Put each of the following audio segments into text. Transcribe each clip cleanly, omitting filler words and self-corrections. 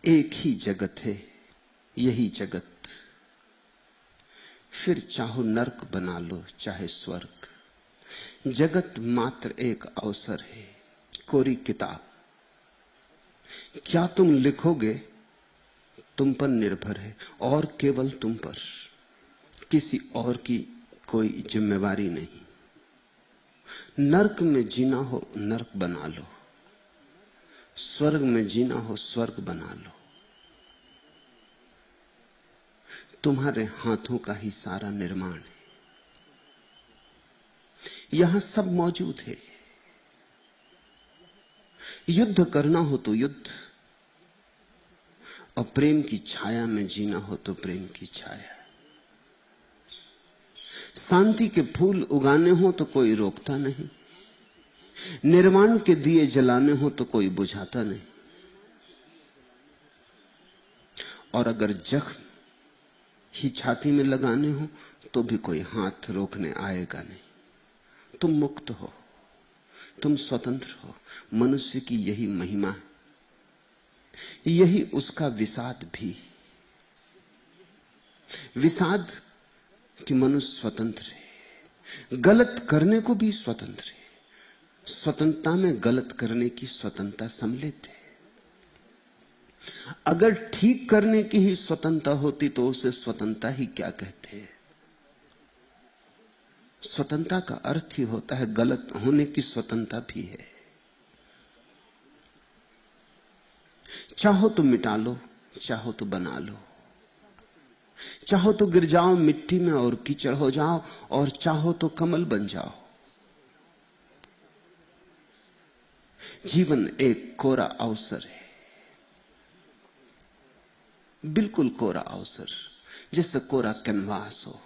एक ही जगत है, यही जगत। फिर चाहो नरक बना लो चाहे स्वर्ग, जगत मात्र एक अवसर है, कोरी किताब। क्या तुम लिखोगे तुम पर निर्भर है, और केवल तुम पर, किसी और की कोई जिम्मेवारी नहीं। नरक में जीना हो नरक बना लो, स्वर्ग में जीना हो स्वर्ग बना लो। तुम्हारे हाथों का ही सारा निर्माण है, यहां सब मौजूद है। युद्ध करना हो तो युद्ध, और प्रेम की छाया में जीना हो तो प्रेम की छाया। शांति के फूल उगाने हो तो कोई रोकता नहीं, निर्माण के दिए जलाने हो तो कोई बुझाता नहीं। और अगर जख्म ही छाती में लगाने हो तो भी कोई हाथ रोकने आएगा नहीं। तुम मुक्त हो, तुम स्वतंत्र हो। मनुष्य की यही महिमा है, यही उसका विषाद भी। विषाद कि मनुष्य स्वतंत्र है, गलत करने को भी स्वतंत्र है। स्वतंत्रता में गलत करने की स्वतंत्रता सम्मिलित है। अगर ठीक करने की ही स्वतंत्रता होती तो उसे स्वतंत्रता ही क्या कहते हैं। स्वतंत्रता का अर्थ ही होता है गलत होने की स्वतंत्रता भी है। चाहो तो मिटा लो, चाहो तो बना लो, चाहो तो गिर जाओ मिट्टी में और कीचड़ हो जाओ, और चाहो तो कमल बन जाओ। जीवन एक कोरा अवसर है, बिल्कुल कोरा अवसर, जैसे कोरा कैनवास हो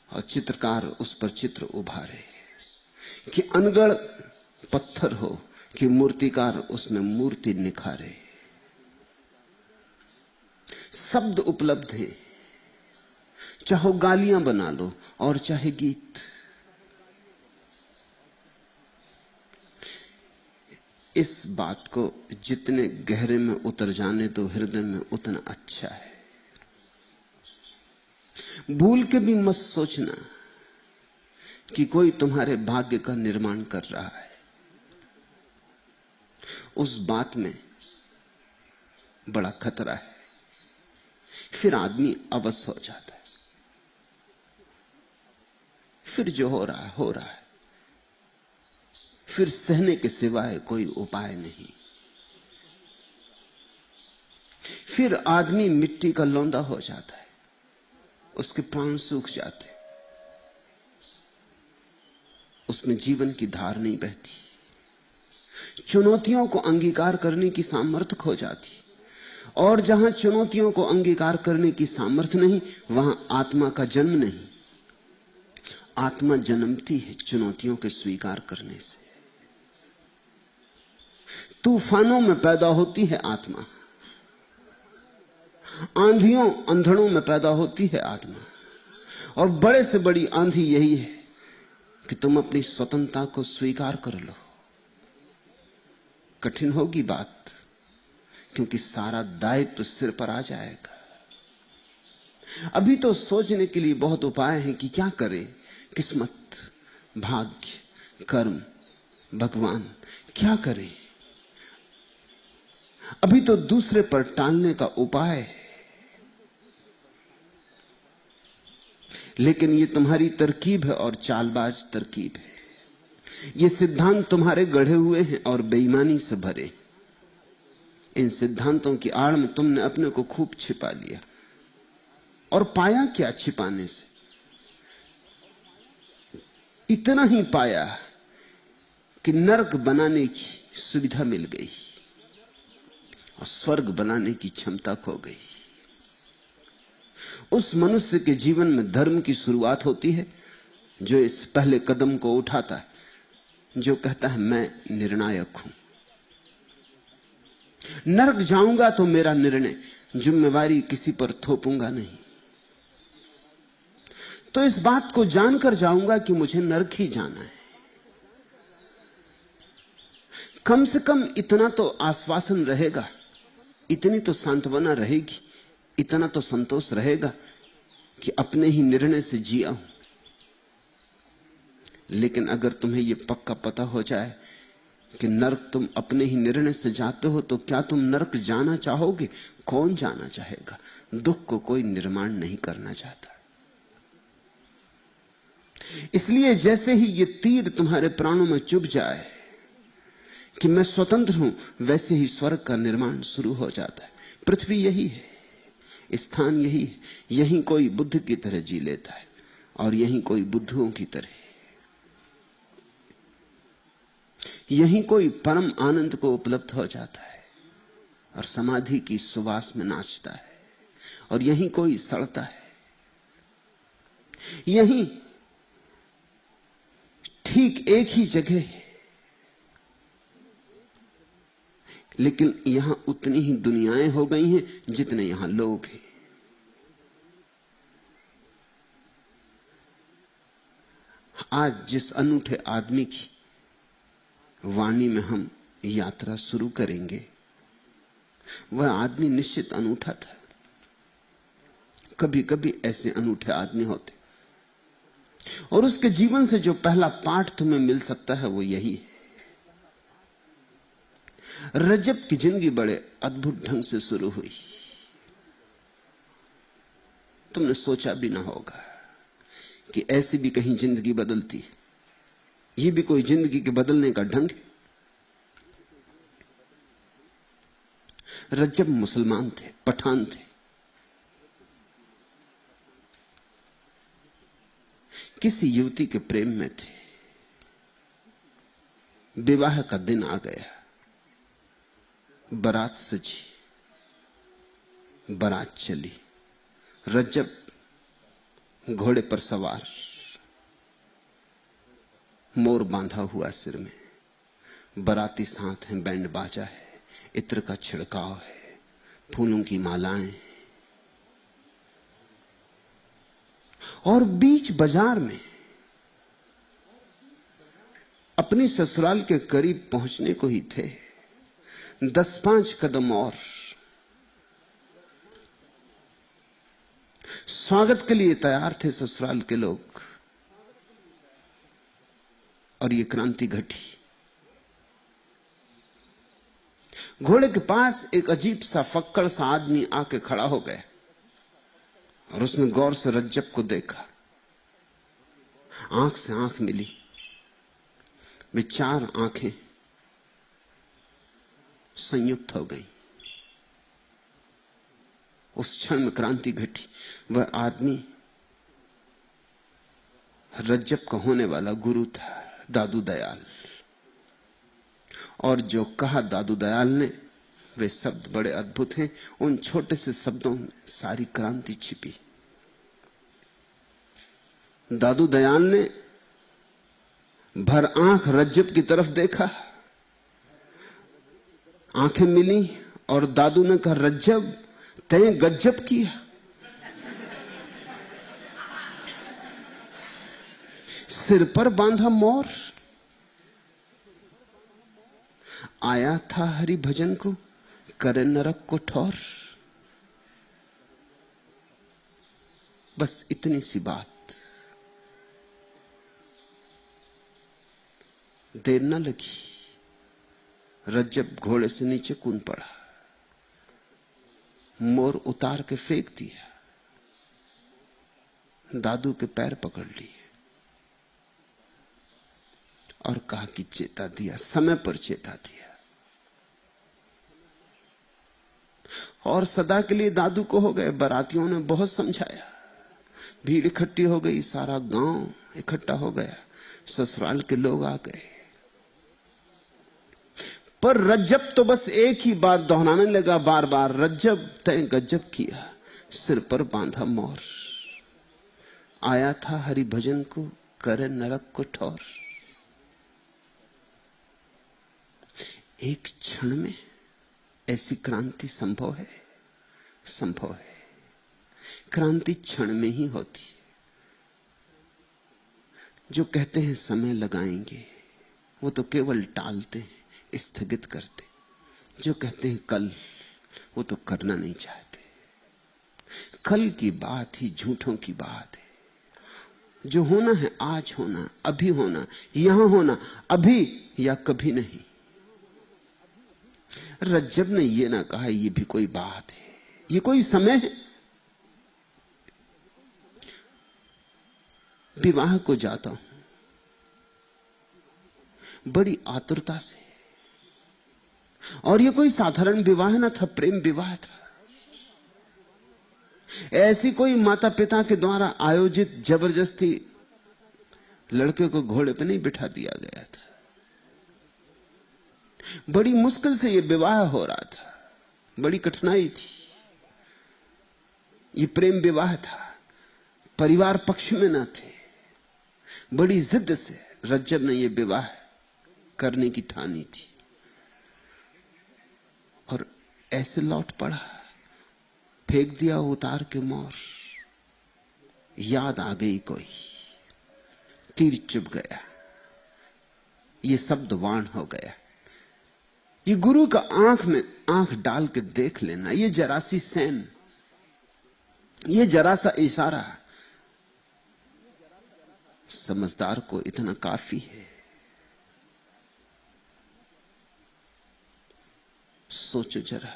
और चित्रकार उस पर चित्र उभारे, कि अनगढ़ पत्थर हो कि मूर्तिकार उसमें मूर्ति निखारे। शब्द उपलब्ध है, चाहो गालियां बना लो और चाहे गीत। इस बात को जितने गहरे में उतर जाने तो हृदय में उतना अच्छा है। भूल के भी मत सोचना कि कोई तुम्हारे भाग्य का निर्माण कर रहा है। उस बात में बड़ा खतरा है, फिर आदमी अवश्य हो जाता है। फिर जो हो रहा है हो रहा है, फिर सहने के सिवाय कोई उपाय नहीं। फिर आदमी मिट्टी का लौंदा हो जाता है, उसके प्राण सूख जाते, उसमें जीवन की धार नहीं बहती। चुनौतियों को अंगीकार करने की सामर्थ्य खो जाती, और जहां चुनौतियों को अंगीकार करने की सामर्थ्य नहीं वहां आत्मा का जन्म नहीं। आत्मा जन्मती है चुनौतियों के स्वीकार करने से। तूफानों में पैदा होती है आत्मा, आंधियों अंधड़ों में पैदा होती है आत्मा। और बड़े से बड़ी आंधी यही है कि तुम अपनी स्वतंत्रता को स्वीकार कर लो। कठिन होगी बात, क्योंकि सारा दायित्व सिर पर आ जाएगा। अभी तो सोचने के लिए बहुत उपाय हैं कि क्या करें। किस्मत, भाग्य, कर्म, भगवान, क्या करें। अभी तो दूसरे पर टालने का उपाय है। लेकिन ये तुम्हारी तरकीब है और चालबाज तरकीब है। ये सिद्धांत तुम्हारे गढ़े हुए हैं और बेईमानी से भरे। इन सिद्धांतों की आड़ में तुमने अपने को खूब छिपा लिया, और पाया क्या छिपाने से? इतना ही पाया कि नरक बनाने की सुविधा मिल गई और स्वर्ग बनाने की क्षमता खो गई। उस मनुष्य के जीवन में धर्म की शुरुआत होती है जो इस पहले कदम को उठाता है, जो कहता है मैं निर्णायक हूं। नरक जाऊंगा तो मेरा निर्णय, जिम्मेवारी किसी पर थोपूंगा नहीं। तो इस बात को जानकर जाऊंगा कि मुझे नरक ही जाना है। कम से कम इतना तो आश्वासन रहेगा इतनी तो सांत्वना रहेगी, इतना तो संतोष रहेगा कि अपने ही निर्णय से जिया हूं। लेकिन अगर तुम्हें यह पक्का पता हो जाए कि नरक तुम अपने ही निर्णय से जाते हो, तो क्या तुम नरक जाना चाहोगे? कौन जाना चाहेगा? दुख को कोई निर्माण नहीं करना चाहता। इसलिए जैसे ही ये तीर तुम्हारे प्राणों में चुभ जाए कि मैं स्वतंत्र हूं, वैसे ही स्वर्ग का निर्माण शुरू हो जाता है। पृथ्वी यही है, स्थान यही है। यहीं कोई बुद्ध की तरह जी लेता है और यहीं कोई बुद्धुओं की तरह। यहीं कोई परम आनंद को उपलब्ध हो जाता है और समाधि की सुवास में नाचता है, और यहीं कोई सड़ता है। यहीं ठीक एक ही जगह है, लेकिन यहां उतनी ही दुनियाएं हो गई हैं जितने यहां लोग हैं। आज जिस अनूठे आदमी की वाणी में हम यात्रा शुरू करेंगे, वह आदमी निश्चित अनूठा था। कभी कभी ऐसे अनूठे आदमी होते, और उसके जीवन से जो पहला पाठ तुम्हें मिल सकता है वो यही है। रजब की जिंदगी बड़े अद्भुत ढंग से शुरू हुई। तुमने सोचा भी ना होगा कि ऐसी भी कहीं जिंदगी बदलती। ये भी कोई जिंदगी के बदलने का ढंग है। रजब मुसलमान थे, पठान थे। किसी युवती के प्रेम में थे। विवाह का दिन आ गया। बारात सजी, बारात चली। रजब घोड़े पर सवार, मोर बांधा हुआ सिर में, बाराती साथ हैं, बैंड बाजा है, इत्र का छिड़काव है, फूलों की मालाएं, और बीच बाजार में अपनी ससुराल के करीब पहुंचने को ही थे। 10-5 कदम और स्वागत के लिए तैयार थे ससुराल के लोग, और ये क्रांति घटी। घोड़े के पास एक अजीब सा फक्कड़ सा आदमी आके खड़ा हो गया, और उसने गौर से रज्जब को देखा। आंख से आंख मिली। वे 4 आंखें संयुक्त हो गई। उस क्षण में क्रांति घटी। वह आदमी रज्जब का होने वाला गुरु था, दादू दयाल। और जो कहा दादू दयाल ने, वे शब्द बड़े अद्भुत हैं। उन छोटे से शब्दों में सारी क्रांति छिपी। दादू दयाल ने भर आंख रज्जब की तरफ देखा, आंखें मिली, और दादू ने कहा, रज्जब तैं गज्जब किया। सिर पर बांधा मोर, आया था हरि भजन को, करे नरक को ठौर। बस इतनी सी बात। देर न लगी, रज्जब घोड़े से नीचे कूद पड़ा, मोर उतार के फेंक दिया, दादू के पैर पकड़ लिए और कहा कि चेता दिया, समय पर चेता दिया। और सदा के लिए दादू को हो गए। बारातियों ने बहुत समझाया, भीड़ इकट्ठी हो गई, सारा गांव इकट्ठा हो गया, ससुराल के लोग आ गए। पर रज्जब तो बस एक ही बात दोहराने लगा बार बार, रज्जब तैं गज्जब किया, सिर पर बांधा मोर, आया था हरि भजन को, करे नरक को ठौर। एक क्षण में ऐसी क्रांति संभव है? संभव है। क्रांति क्षण में ही होती है। जो कहते हैं समय लगाएंगे, वो तो केवल टालते हैं, स्थगित करते। जो कहते हैं कल, वो तो करना नहीं चाहते। कल की बात ही झूठों की बात है। जो होना है आज होना, अभी होना, यहां होना, अभी या कभी नहीं। रज्जब ने यह ना कहा यह भी कोई बात है, ये कोई समय है। विवाह को जाता हूं बड़ी आतुरता से, और ये कोई साधारण विवाह ना था, प्रेम विवाह था। ऐसी कोई माता पिता के द्वारा आयोजित जबरदस्ती लड़के को घोड़े पर नहीं बिठा दिया गया था। बड़ी मुश्किल से यह विवाह हो रहा था, बड़ी कठिनाई थी। ये प्रेम विवाह था, परिवार पक्ष में न थे। बड़ी जिद से रज्जब ने यह विवाह करने की ठानी थी, और ऐसे लौट पड़ा, फेंक दिया उतार के मोर। याद आ गई कोई, तीर चुभ गया, ये शब्द वाण हो गया। ये गुरु का आंख में आंख डाल के देख लेना, ये जरा सी सैन, ये जरा सा इशारा समझदार को इतना काफी है। सोचो जरा,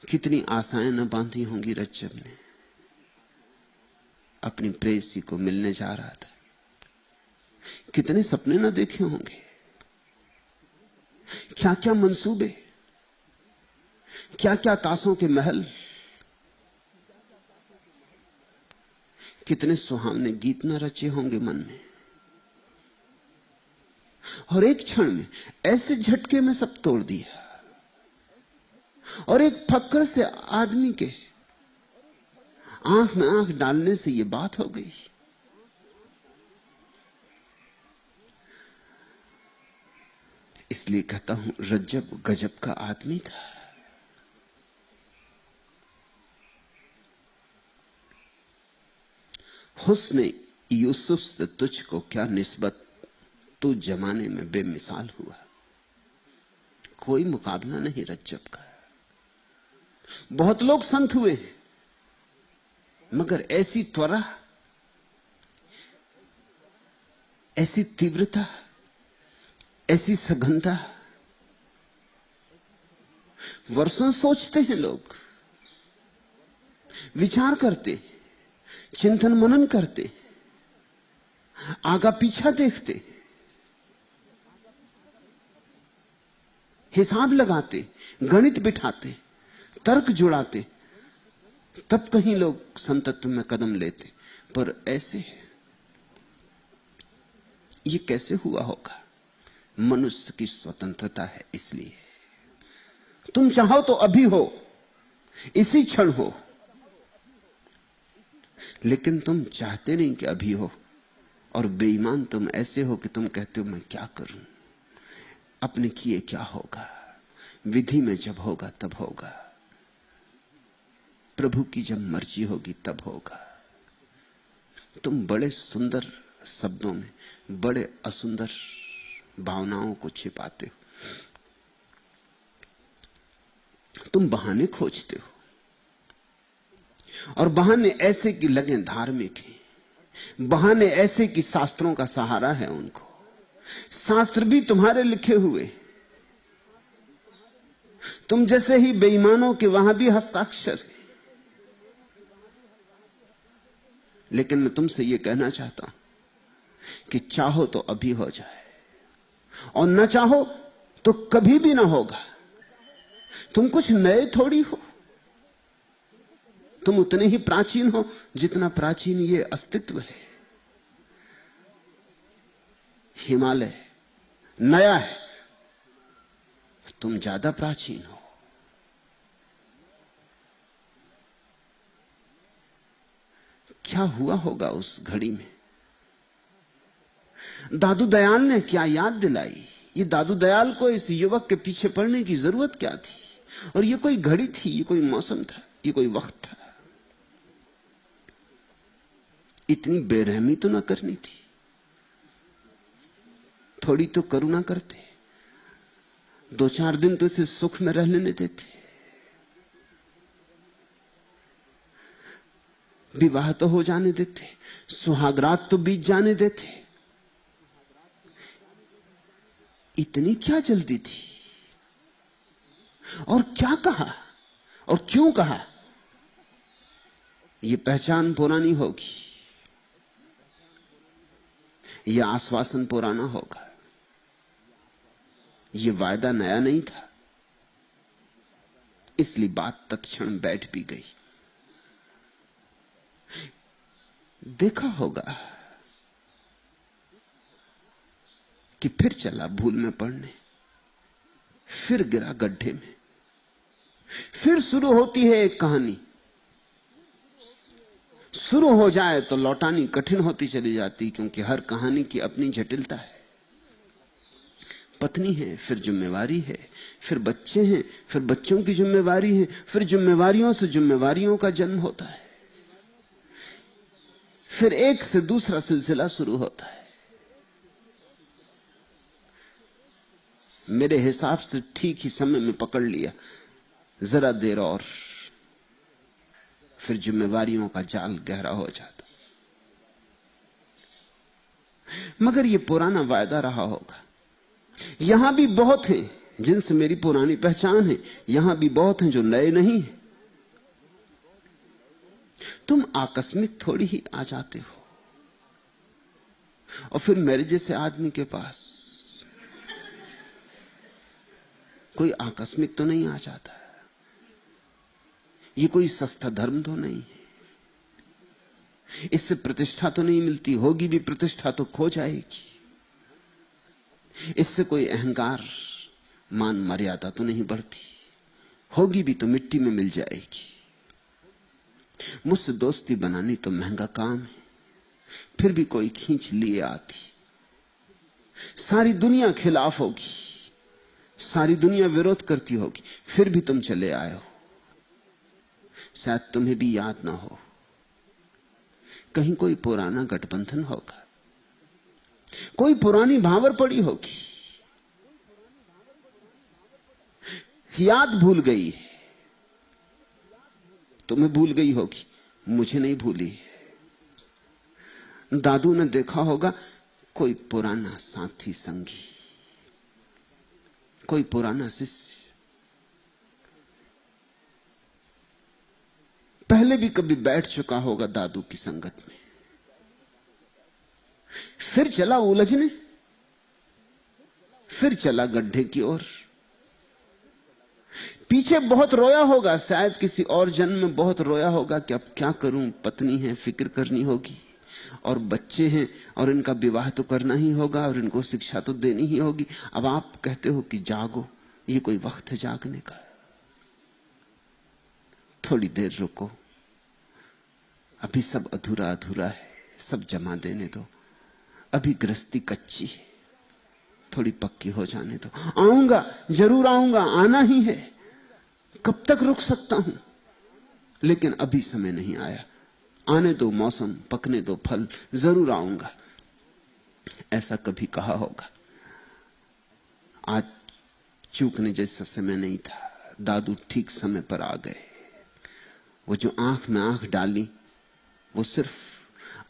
कितनी आशाएं न बांधी होंगी रज्जब ने। अपनी प्रेयसी को मिलने जा रहा था, कितने सपने न देखे होंगे, क्या क्या मंसूबे, क्या क्या ताशों के महल, कितने सुहावने गीत न रचे होंगे मन में। और एक क्षण में ऐसे झटके में सब तोड़ दिया, और एक फक्कड़ से आदमी के आंख में आंख डालने से यह बात हो गई। इसलिए कहता हूं रज्जब गजब का आदमी था। हुस्न यूसुफ से तुझको क्या निस्बत, तू जमाने में बेमिसाल हुआ। कोई मुकाबला नहीं रज्जब का। बहुत लोग संत हुए हैं, मगर ऐसी त्वरा, ऐसी तीव्रता, ऐसी सघनता। वर्षों सोचते हैं लोग, विचार करते, चिंतन मनन करते, आगा पीछा देखते, हिसाब लगाते, गणित बिठाते, तर्क जुड़ाते, तब कहीं लोग संतत्व में कदम लेते। पर ऐसे ये कैसे हुआ होगा? मनुष्य की स्वतंत्रता है। इसलिए तुम चाहो तो अभी हो, इसी क्षण हो, लेकिन तुम चाहते नहीं कि अभी हो। और बेईमान तुम ऐसे हो कि तुम कहते हो मैं क्या करूं, अपने किए क्या होगा, विधि में जब होगा तब होगा, प्रभु की जब मर्जी होगी तब होगा। तुम बड़े सुंदर शब्दों में बड़े असुंदर भावनाओं को छिपाते हो। तुम बहाने खोजते हो, और बहाने ऐसे कि लगे धार्मिक हैं, बहाने ऐसे कि शास्त्रों का सहारा है उनको। शास्त्र भी तुम्हारे लिखे हुए, तुम जैसे ही बेईमानों के वहां भी हस्ताक्षर है। लेकिन मैं तुमसे यह कहना चाहता हूं कि चाहो तो अभी हो जाए, और न चाहो तो कभी भी ना होगा। तुम कुछ नए थोड़ी हो, तुम उतने ही प्राचीन हो जितना प्राचीन ये अस्तित्व है। हिमालय नया है, तुम ज्यादा प्राचीन हो। क्या हुआ होगा उस घड़ी में? दादू दयाल ने क्या याद दिलाई? ये दादू दयाल को इस युवक के पीछे पड़ने की जरूरत क्या थी? और ये कोई घड़ी थी, ये कोई मौसम था, ये कोई वक्त था। इतनी बेरहमी तो ना करनी थी, थोड़ी तो करुणा करते, 2-4 दिन तो इसे सुख में रह लेने देते। विवाह तो हो जाने देते, सुहागरात तो बीत जाने देते। इतनी क्या जल्दी थी? और क्या कहा और क्यों कहा? यह पहचान पुरानी होगी, यह आश्वासन पुराना होगा, यह वायदा नया नहीं था। इसलिए बात तत्क्षण बैठ भी गई। देखा होगा कि फिर चला भूल में पड़ने, फिर गिरा गड्ढे में, फिर शुरू होती है एक कहानी। शुरू हो जाए तो लौटानी कठिन होती चली जाती, क्योंकि हर कहानी की अपनी जटिलता है। पत्नी है, फिर जिम्मेवारी है, फिर बच्चे हैं, फिर बच्चों की जिम्मेवारी है, फिर जिम्मेवारियों से जिम्मेवारियों का जन्म होता है, फिर एक से दूसरा सिलसिला शुरू होता है। मेरे हिसाब से ठीक ही समय में पकड़ लिया, जरा देर और, फिर जिम्मेवारियों का जाल गहरा हो जाता। मगर यह पुराना वायदा रहा होगा। यहां भी बहुत हैं जिनसे मेरी पुरानी पहचान है, यहां भी बहुत हैं जो नए नहीं हैं। तुम आकस्मिक थोड़ी ही आ जाते हो, और फिर मेरे जैसे आदमी के पास कोई आकस्मिक तो नहीं आ जाता। ये कोई सस्ता धर्म तो नहीं है, इससे प्रतिष्ठा तो नहीं मिलती, होगी भी प्रतिष्ठा तो खो जाएगी। इससे कोई अहंकार मान मर्यादा तो नहीं बढ़ती, होगी भी तो मिट्टी में मिल जाएगी। मुझसे दोस्ती बनानी तो महंगा काम है, फिर भी कोई खींच लिए आती। सारी दुनिया खिलाफ होगी, सारी दुनिया विरोध करती होगी, फिर भी तुम चले आए हो। शायद तुम्हें भी याद ना हो, कहीं कोई पुराना गठबंधन होगा, कोई पुरानी भावर पड़ी होगी, याद भूल गई, तुम्हें भूल गई होगी, मुझे नहीं भूली। दादू ने देखा होगा कोई पुराना साथी संगी, कोई पुराना शिष्य, पहले भी कभी बैठ चुका होगा दादू की संगत में, फिर चला उलझने, फिर चला गड्ढे की ओर। पीछे बहुत रोया होगा, शायद किसी और जन्म में बहुत रोया होगा कि अब क्या करूं, पत्नी है, फिक्र करनी होगी, और बच्चे हैं, और इनका विवाह तो करना ही होगा, और इनको शिक्षा तो देनी ही होगी। अब आप कहते हो कि जागो, ये कोई वक्त है जागने का? थोड़ी देर रुको, अभी सब अधूरा अधूरा है, सब जमा देने दो, अभी गृहस्थी कच्ची है, थोड़ी पक्की हो जाने दो। आऊंगा, जरूर आऊंगा, आना ही है, कब तक रुक सकता हूं, लेकिन अभी समय नहीं आया, आने दो मौसम, पकने दो फल, जरूर आऊंगा। ऐसा कभी कहा होगा। आज चूकने जैसा समय नहीं था, दादू ठीक समय पर आ गए। वो जो आंख में आंख डाली, वो सिर्फ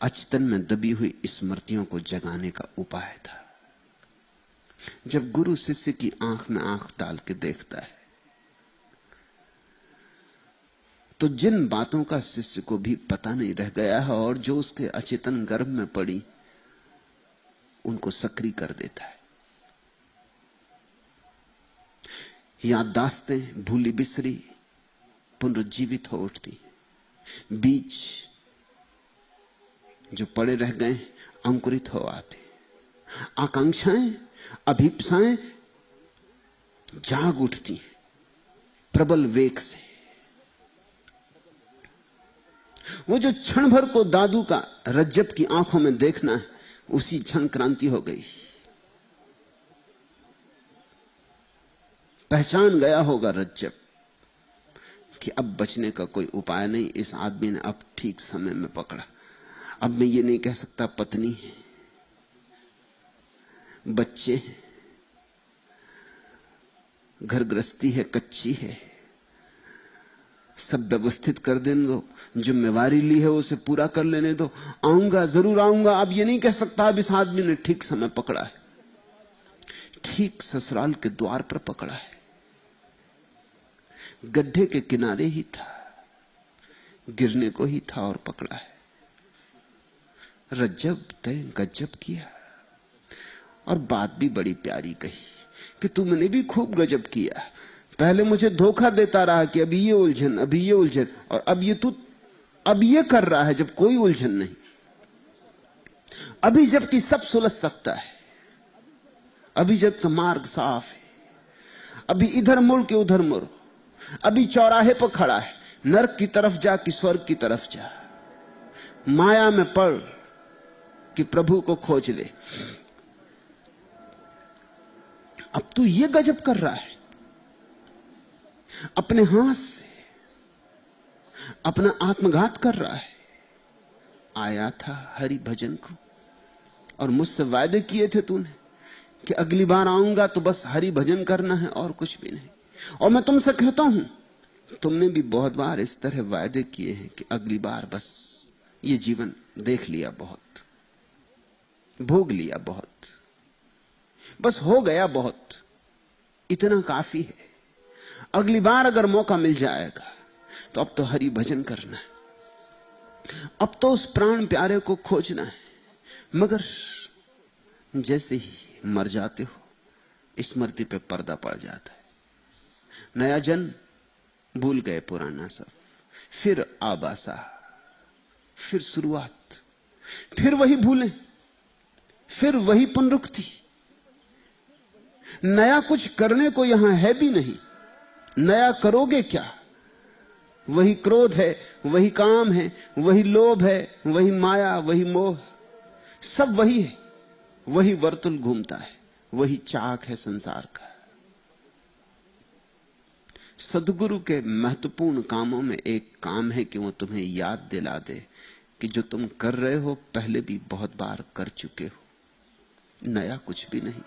अचेतन में दबी हुई स्मृतियों को जगाने का उपाय था। जब गुरु शिष्य की आंख में आंख डाल के देखता है, तो जिन बातों का शिष्य को भी पता नहीं रह गया है और जो उसके अचेतन गर्भ में पड़ी, उनको सक्रिय कर देता है। याददाश्तें भूली बिसरी पुनरुज्जीवित हो उठती, बीज जो पड़े रह गए अंकुरित हो आते, आकांक्षाएं, अभिप्साएं जाग उठती हैं प्रबल वेग से। वो जो क्षण भर को दादू का रज्जब की आंखों में देखना है, उसी क्षण क्रांति हो गई। पहचान गया होगा रज्जब कि अब बचने का कोई उपाय नहीं, इस आदमी ने अब ठीक समय में पकड़ा। अब मैं ये नहीं कह सकता पत्नी है, बच्चे हैं, घर गृहस्थी है, कच्ची है, सब व्यवस्थित कर देने दो, जिम्मेवारी ली है उसे पूरा कर लेने दो। आऊंगा, जरूर आऊंगा। अब ये नहीं कह सकता अब इस आदमी ने ठीक समय पकड़ा है। ठीक ससुराल के द्वार पर पकड़ा है, गड्ढे के किनारे ही था, गिरने को ही था और पकड़ा है। रज्जब तय गजब किया। और बात भी बड़ी प्यारी कही कि तुमने भी खूब गजब किया। पहले मुझे धोखा देता रहा कि अभी ये उलझन, अभी ये उलझन, और अब ये तू अब ये कर रहा है जब कोई उलझन नहीं। अभी जबकि सब सुलझ सकता है, अभी जब तो मार्ग साफ है, अभी इधर मुड़ के उधर मुड़, अभी चौराहे पर खड़ा है, नरक की तरफ जा कि स्वर्ग की तरफ जा, माया में पड़ कि प्रभु को खोज ले। अब तू ये गजब कर रहा है, अपने हाथ से अपना आत्मघात कर रहा है। आया था हरि भजन को और मुझसे वायदे किए थे तूने कि अगली बार आऊंगा तो बस हरि भजन करना है और कुछ भी नहीं। और मैं तुमसे कहता हूं, तुमने भी बहुत बार इस तरह वायदे किए हैं कि अगली बार बस ये जीवन देख लिया बहुत, भोग लिया बहुत, बस हो गया बहुत, इतना काफी है। अगली बार अगर मौका मिल जाएगा तो अब तो हरि भजन करना है, अब तो उस प्राण प्यारे को खोजना है। मगर जैसे ही मर जाते हो स्मृति पे पर्दा पड़ जाता है। नया जन्म, भूल गए पुराना सब, फिर आबासा, फिर शुरुआत, फिर वही भूलें, फिर वही पुनरुक्ति। नया कुछ करने को यहां है भी नहीं। नया करोगे क्या? वही क्रोध है, वही काम है, वही लोभ है, वही माया, वही मोह, सब वही है। वही वर्तुल घूमता है, वही चाक है संसार का। सद्गुरु के महत्वपूर्ण कामों में एक काम है कि वो तुम्हें याद दिला दे कि जो तुम कर रहे हो पहले भी बहुत बार कर चुके हो, नया कुछ भी नहीं।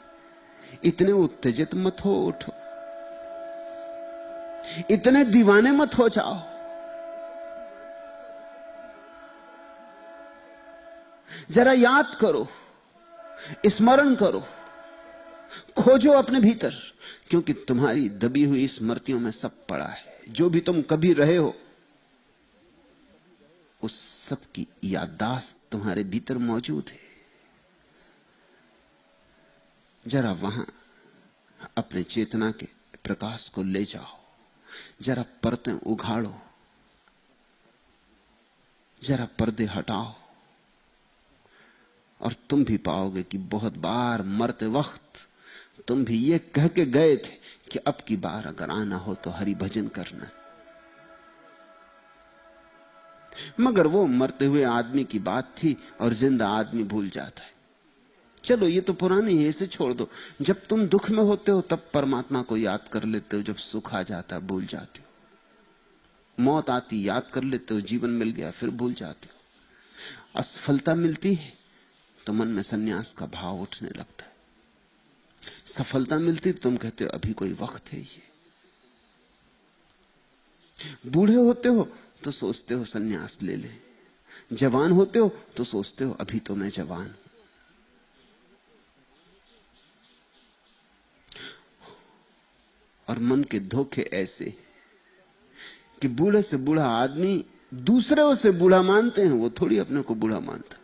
इतने उत्तेजित मत हो उठो, इतने दीवाने मत हो जाओ। जरा याद करो, स्मरण करो, खोजो अपने भीतर, क्योंकि तुम्हारी दबी हुई स्मृतियों में सब पड़ा है। जो भी तुम कभी रहे हो उस सब की याददाश्त तुम्हारे भीतर मौजूद है। जरा वहां अपने चेतना के प्रकाश को ले जाओ, जरा परतें उघाड़ो, जरा पर्दे हटाओ, और तुम भी पाओगे कि बहुत बार मरते वक्त तुम भी ये कह के गए थे कि अब की बार अगर आना हो तो हरि भजन करना। मगर वो मरते हुए आदमी की बात थी और जिंदा आदमी भूल जाता है। चलो ये तो पुरानी है, इसे छोड़ दो। जब तुम दुख में होते हो तब परमात्मा को याद कर लेते हो, जब सुख आ जाता भूल जाते हो। मौत आती याद कर लेते हो, जीवन मिल गया फिर भूल जाते हो। असफलता मिलती है तो मन में सन्यास का भाव उठने लगता है। सफलता मिलती तुम कहते हो अभी कोई वक्त है। ये बूढ़े होते हो तो सोचते हो सन्यास ले ले, जवान होते हो तो सोचते हो अभी तो मैं जवान हूं। और मन के धोखे ऐसे कि बूढ़े से बूढ़ा आदमी दूसरे उसे बूढ़ा मानते हैं, वो थोड़ी अपने को बूढ़ा मानता।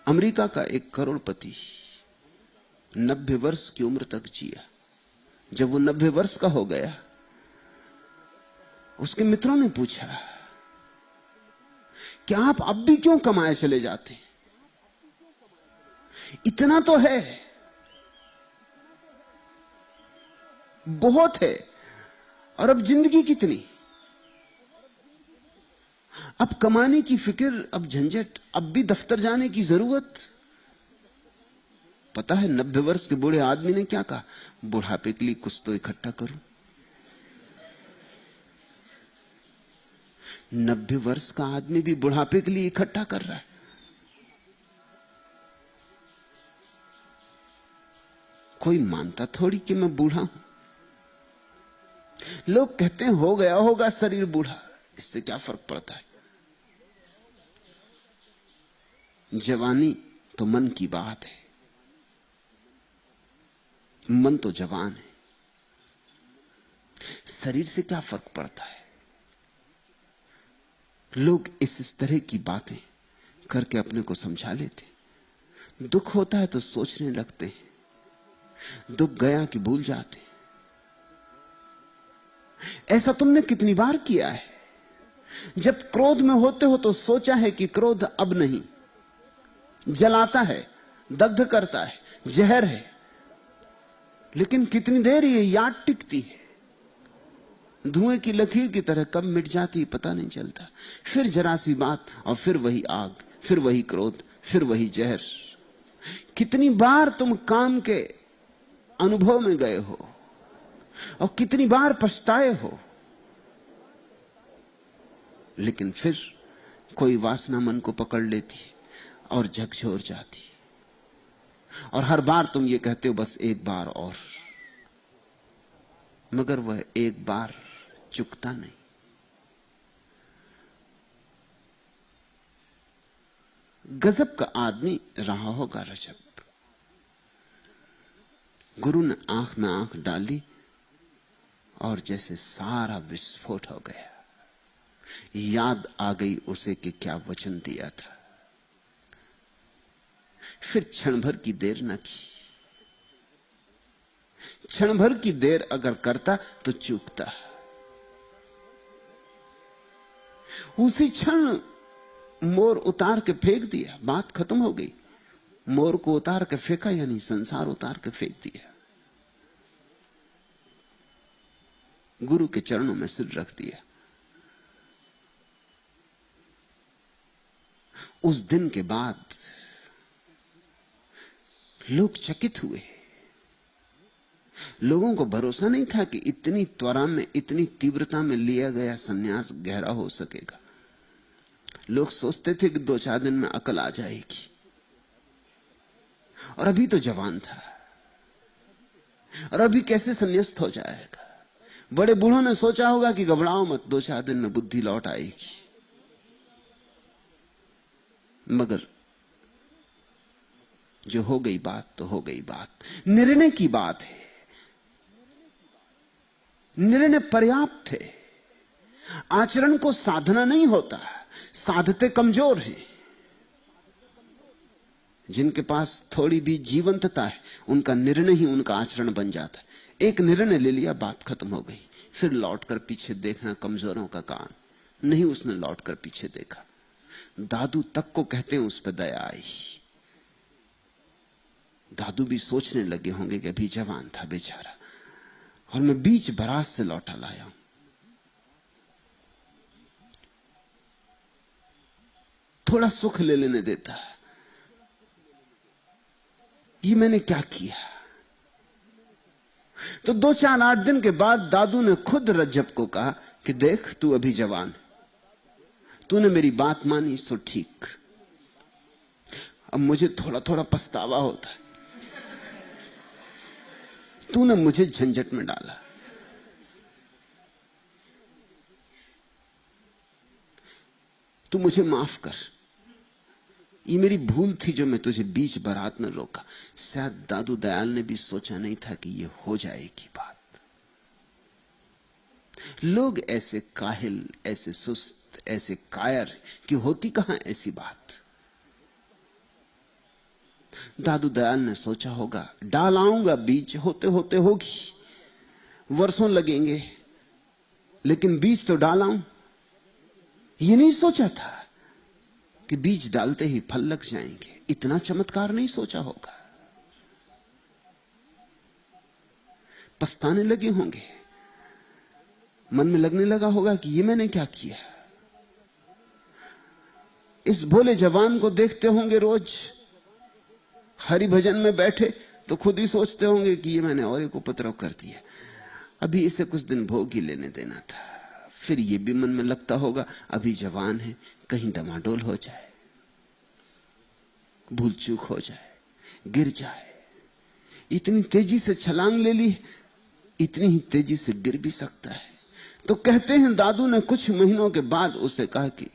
अमेरिका का एक करोड़पति 90 वर्ष की उम्र तक जिया। जब वो 90 वर्ष का हो गया, उसके मित्रों ने पूछा कि आप अब भी क्यों कमाए चले जाते? इतना तो है, बहुत है, और अब जिंदगी कितनी? अब कमाने की फिक्र, अब झंझट, अब भी दफ्तर जाने की जरूरत। पता है 90 वर्ष के बूढ़े आदमी ने क्या कहा? बुढ़ापे के लिए कुछ तो इकट्ठा करूं। 90 वर्ष का आदमी भी बुढ़ापे के लिए इकट्ठा कर रहा है। कोई मानता थोड़ी कि मैं बूढ़ा हूं। लोग कहते हैं हो गया होगा शरीर बूढ़ा, इससे क्या फर्क पड़ता है। जवानी तो मन की बात है, मन तो जवान है, शरीर से क्या फर्क पड़ता है। लोग इस तरह की बातें करके अपने को समझा लेते। दुख होता है तो सोचने लगते हैं, दुख गया कि भूल जाते हैं। ऐसा तुमने कितनी बार किया है? जब क्रोध में होते हो तो सोचा है कि क्रोध अब नहीं, जलाता है, दग्ध करता है, जहर है, लेकिन कितनी देर ये याद टिकती है, धुएं की लकीर की तरह कब मिट जाती पता नहीं चलता। फिर जरा सी बात और फिर वही आग, फिर वही क्रोध, फिर वही जहर। कितनी बार तुम काम के अनुभव में गए हो और कितनी बार पछताए हो, लेकिन फिर कोई वासना मन को पकड़ लेती और झकझोर जाती, और हर बार तुम ये कहते हो बस एक बार और, मगर वह एक बार चुकता नहीं। गजब का आदमी रहा होगा रजब। गुरु ने आंख में आंख डाली और जैसे सारा विस्फोट हो गया। याद आ गई उसे कि क्या वचन दिया था। फिर क्षण भर की देर न की। क्षण भर की देर अगर करता तो चूकता। उसी क्षण मोर उतार के फेंक दिया, बात खत्म हो गई। मोर को उतार के फेंका यानी संसार उतार के फेंक दिया। गुरु के चरणों में सिर रख दिया। उस दिन के बाद लोग चकित हुए। लोगों को भरोसा नहीं था कि इतनी त्वरा में, इतनी तीव्रता में लिया गया सन्यास गहरा हो सकेगा। लोग सोचते थे कि 2-4 दिन में अकल आ जाएगी, और अभी तो जवान था, और अभी कैसे संन्यास्त हो जाएगा। बड़े बूढ़ों ने सोचा होगा कि घबराओ मत, 2-4 दिन में बुद्धि लौट आएगी। मगर जो हो गई बात तो हो गई बात। निर्णय की बात है, निर्णय पर्याप्त है। आचरण को साधना नहीं होता, साधते कमजोर हैं। जिनके पास थोड़ी भी जीवंतता है, उनका निर्णय ही उनका आचरण बन जाता है। एक निर्णय ले लिया, बात खत्म हो गई। फिर लौटकर पीछे देखना कमजोरों का काम नहीं। उसने लौटकर पीछे देखा। दादू तक को कहते हैं उस पर दया आई। दादू भी सोचने लगे होंगे कि अभी जवान था बेचारा, और मैं बीच बरात से लौटा लाया हूं। थोड़ा सुख ले लेने देता। ये मैंने क्या किया? तो 2-4-8 दिन के बाद दादू ने खुद रज्जब को कहा कि देख, तू अभी जवान, तूने मेरी बात मानी सो ठीक। अब मुझे थोड़ा थोड़ा पछतावा होता है, तूने मुझे झंझट में डाला। तू मुझे माफ कर, ये मेरी भूल थी जो मैं तुझे बीच बारात में रोका। शायद दादू दयाल ने भी सोचा नहीं था कि ये हो जाएगी बात। लोग ऐसे काहिल, ऐसे सुस्त, ऐसे कायर कि होती कहां ऐसी बात। दादू दयाल ने सोचा होगा डाल आऊंगा बीज, होते होते होगी, वर्षों लगेंगे, लेकिन बीज तो डाल आऊं। ये नहीं सोचा था कि बीज डालते ही फल लग जाएंगे। इतना चमत्कार नहीं सोचा होगा। पछताने लगे होंगे, मन में लगने लगा होगा कि ये मैंने क्या किया। इस भोले जवान को देखते होंगे रोज हरि भजन में बैठे, तो खुद ही सोचते होंगे कि ये मैंने और एक उपद्रव कर दिया, अभी इसे कुछ दिन भोग ही लेने देना था। फिर ये भी मन में लगता होगा अभी जवान है, कहीं डमाडोल हो जाए, भूल चूक हो जाए, गिर जाए। इतनी तेजी से छलांग ले ली, इतनी ही तेजी से गिर भी सकता है। तो कहते हैं दादू ने कुछ महीनों के बाद उसे कहा कि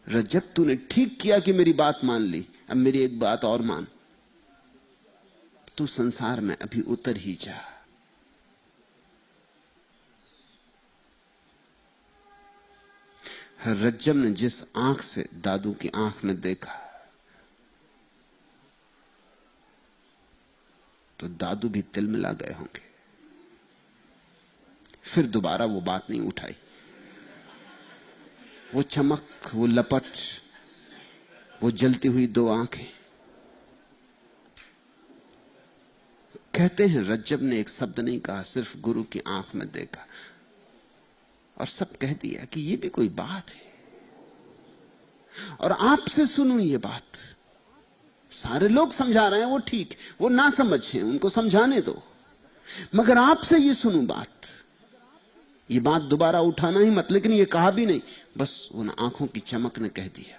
रजब, तूने ठीक किया कि मेरी बात मान ली, अब मेरी एक बात और मान, तू संसार में अभी उतर ही जा। रज्जब ने जिस आंख से दादू की आंख में देखा तो दादू भी तिलमिला गए होंगे। फिर दोबारा वो बात नहीं उठाई। वो चमक, वो लपट, वो जलती हुई दो आंखें। कहते हैं रज्जब ने एक शब्द नहीं कहा, सिर्फ गुरु की आंख में देखा और सब कह दिया कि ये भी कोई बात है। और आपसे सुनूं ये बात, सारे लोग समझा रहे हैं, वो ठीक, वो ना समझें, उनको समझाने दो, मगर आपसे ये सुनूं बात, ये बात दोबारा उठाना ही मत। लेकिन ये कहा भी नहीं, बस उन आंखों की चमक ने कह दिया।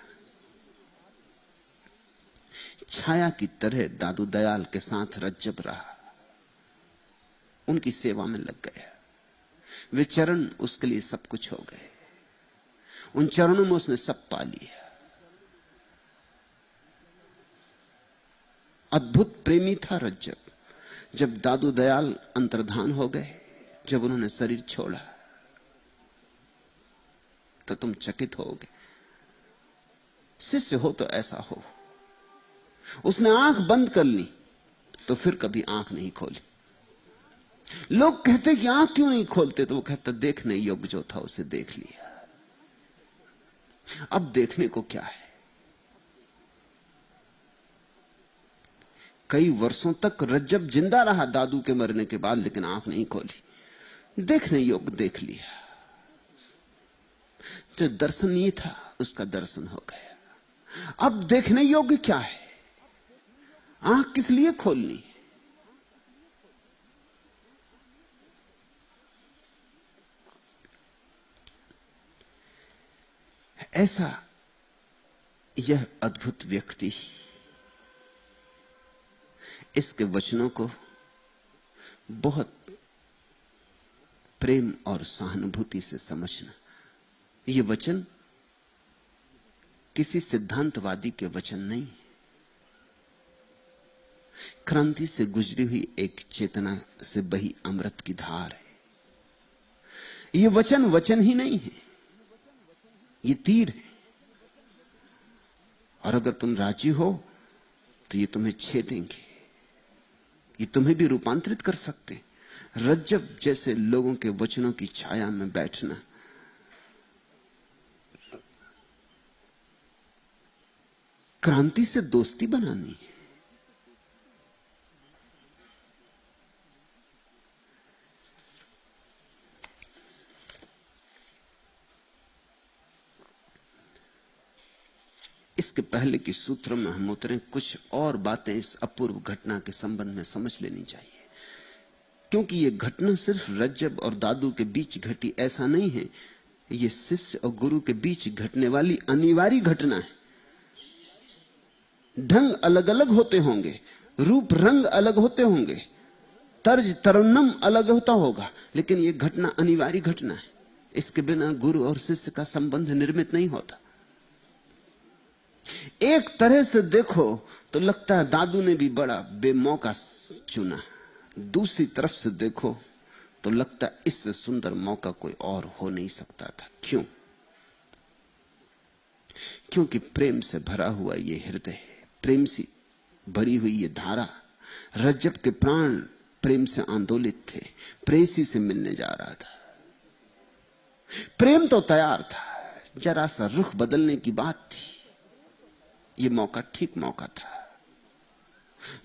छाया की तरह दादू दयाल के साथ रज्जब रहा, उनकी सेवा में लग गया। वे चरण उसके लिए सब कुछ हो गए, उन चरणों में उसने सब पा लिया। अद्भुत प्रेमी था रज्जब। जब दादू दयाल अंतर्धान हो गए, जब उन्होंने शरीर छोड़ा, तो तुम चकित होगे। शिष्य हो तो ऐसा हो। उसने आंख बंद कर ली तो फिर कभी आंख नहीं खोली। लोग कहते कि आंख क्यों नहीं खोलते, तो वो कहता देखने योग्य जो था उसे देख लिया, अब देखने को क्या है। कई वर्षों तक रज्जब जिंदा रहा दादू के मरने के बाद, लेकिन आंख नहीं खोली। देखने योग्य देख लिया, जो दर्शनीय था उसका दर्शन हो गया। अब देखने योग्य क्या है, आंख किस लिए खोलनी। ऐसा यह अद्भुत व्यक्ति, इसके वचनों को बहुत प्रेम और सहानुभूति से समझना। ये वचन किसी सिद्धांतवादी के वचन नहीं, क्रांति से गुजरी हुई एक चेतना से बही अमृत की धार है। ये वचन वचन ही नहीं है, ये तीर है। और अगर तुम राजी हो तो ये तुम्हें छेदेंगे, ये तुम्हें भी रूपांतरित कर सकते। रज्जब जैसे लोगों के वचनों की छाया में बैठना क्रांति से दोस्ती बनानी है। इसके पहले की सूत्र में हम उतरे, कुछ और बातें इस अपूर्व घटना के संबंध में समझ लेनी चाहिए। क्योंकि यह घटना सिर्फ रज्जब और दादू के बीच घटी ऐसा नहीं है, यह शिष्य और गुरु के बीच घटने वाली अनिवार्य घटना है। ढंग अलग अलग होते होंगे, रूप रंग अलग होते होंगे, तर्ज तरन्नम अलग होता होगा, लेकिन यह घटना अनिवार्य घटना है। इसके बिना गुरु और शिष्य का संबंध निर्मित नहीं होता। एक तरह से देखो तो लगता है दादू ने भी बड़ा बेमौका चुना, दूसरी तरफ से देखो तो लगता है इससे सुंदर मौका कोई और हो नहीं सकता था। क्यों? क्योंकि प्रेम से भरा हुआ ये हृदय, प्रेम से भरी हुई ये धारा, रज्जब के प्राण प्रेम से आंदोलित थे, प्रेयसी से मिलने जा रहा था। प्रेम तो तैयार था, जरा सा रुख बदलने की बात थी। ये मौका ठीक मौका था।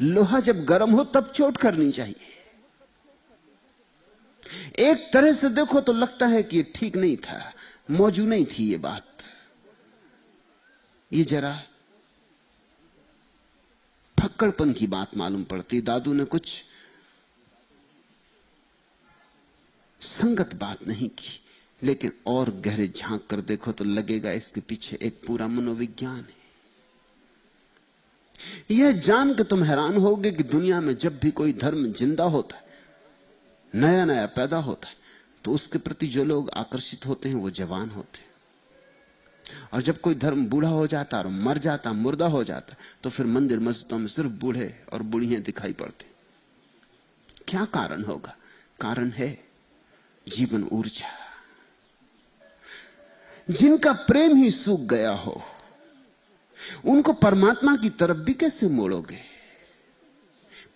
लोहा जब गर्म हो तब चोट करनी चाहिए। एक तरह से देखो तो लगता है कि ये ठीक नहीं था, मौजूद नहीं थी ये बात, ये जरा फक्कड़पन की बात मालूम पड़ती। दादू ने कुछ संगत बात नहीं की, लेकिन और गहरे झांक कर देखो तो लगेगा इसके पीछे एक पूरा मनोविज्ञान है। यह जान के तुम हैरान होगे कि दुनिया में जब भी कोई धर्म जिंदा होता है, नया नया पैदा होता है, तो उसके प्रति जो लोग आकर्षित होते हैं वो जवान होते हैं। और जब कोई धर्म बूढ़ा हो जाता और मर जाता, मुर्दा हो जाता, तो फिर मंदिर मस्जिदों में सिर्फ बूढ़े और बूढ़ियां दिखाई पड़ते। क्या कारण होगा? कारण है जीवन ऊर्जा। जिनका प्रेम ही सूख गया हो, उनको परमात्मा की तरफ भी कैसे मोड़ोगे?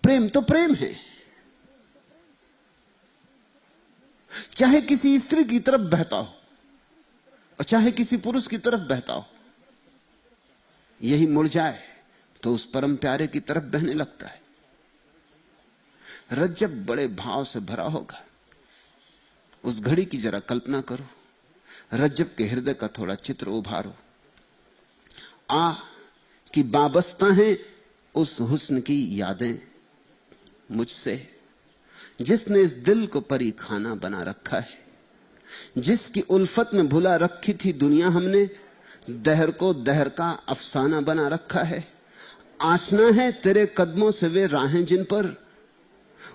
प्रेम तो प्रेम है, चाहे किसी स्त्री की तरफ बहता हो और चाहे किसी पुरुष की तरफ बहता हो, यही मुड़ जाए तो उस परम प्यारे की तरफ बहने लगता है। रज्जब बड़े भाव से भरा होगा। उस घड़ी की जरा कल्पना करो, रज्जब के हृदय का थोड़ा चित्र उभारो। कि वाबस्ता हैं उस हुस्न की यादें मुझसे, जिसने इस दिल को परी खाना बना रखा है, जिसकी उल्फत में भुला रखी थी दुनिया हमने, दहर को दहर का अफसाना बना रखा है। आसना है तेरे कदमों से वे राहें जिन पर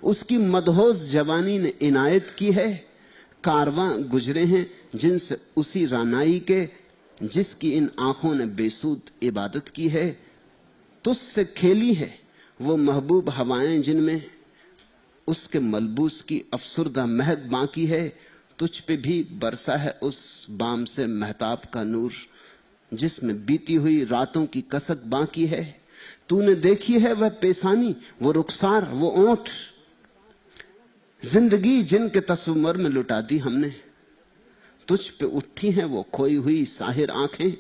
उसकी मदहोश जवानी ने इनायत की है। कारवां गुजरे हैं जिनसे उसी रानाई के, जिसकी इन आंखों ने बेसूद इबादत की है। तुझसे खेली है वो महबूब हवाएं जिनमें उसके मलबूस की अफसुर्दा महक बाकी है। तुझ पे भी बरसा है उस बाम से महताब का नूर, जिसमें बीती हुई रातों की कसक बाकी है। तूने देखी है वह पेशानी, वो रुखसार, वो ओंठ, जिंदगी जिनके तस्वीर में लुटा दी हमने। तुझ पे उठी हैं वो खोई हुई साहिर आंखें,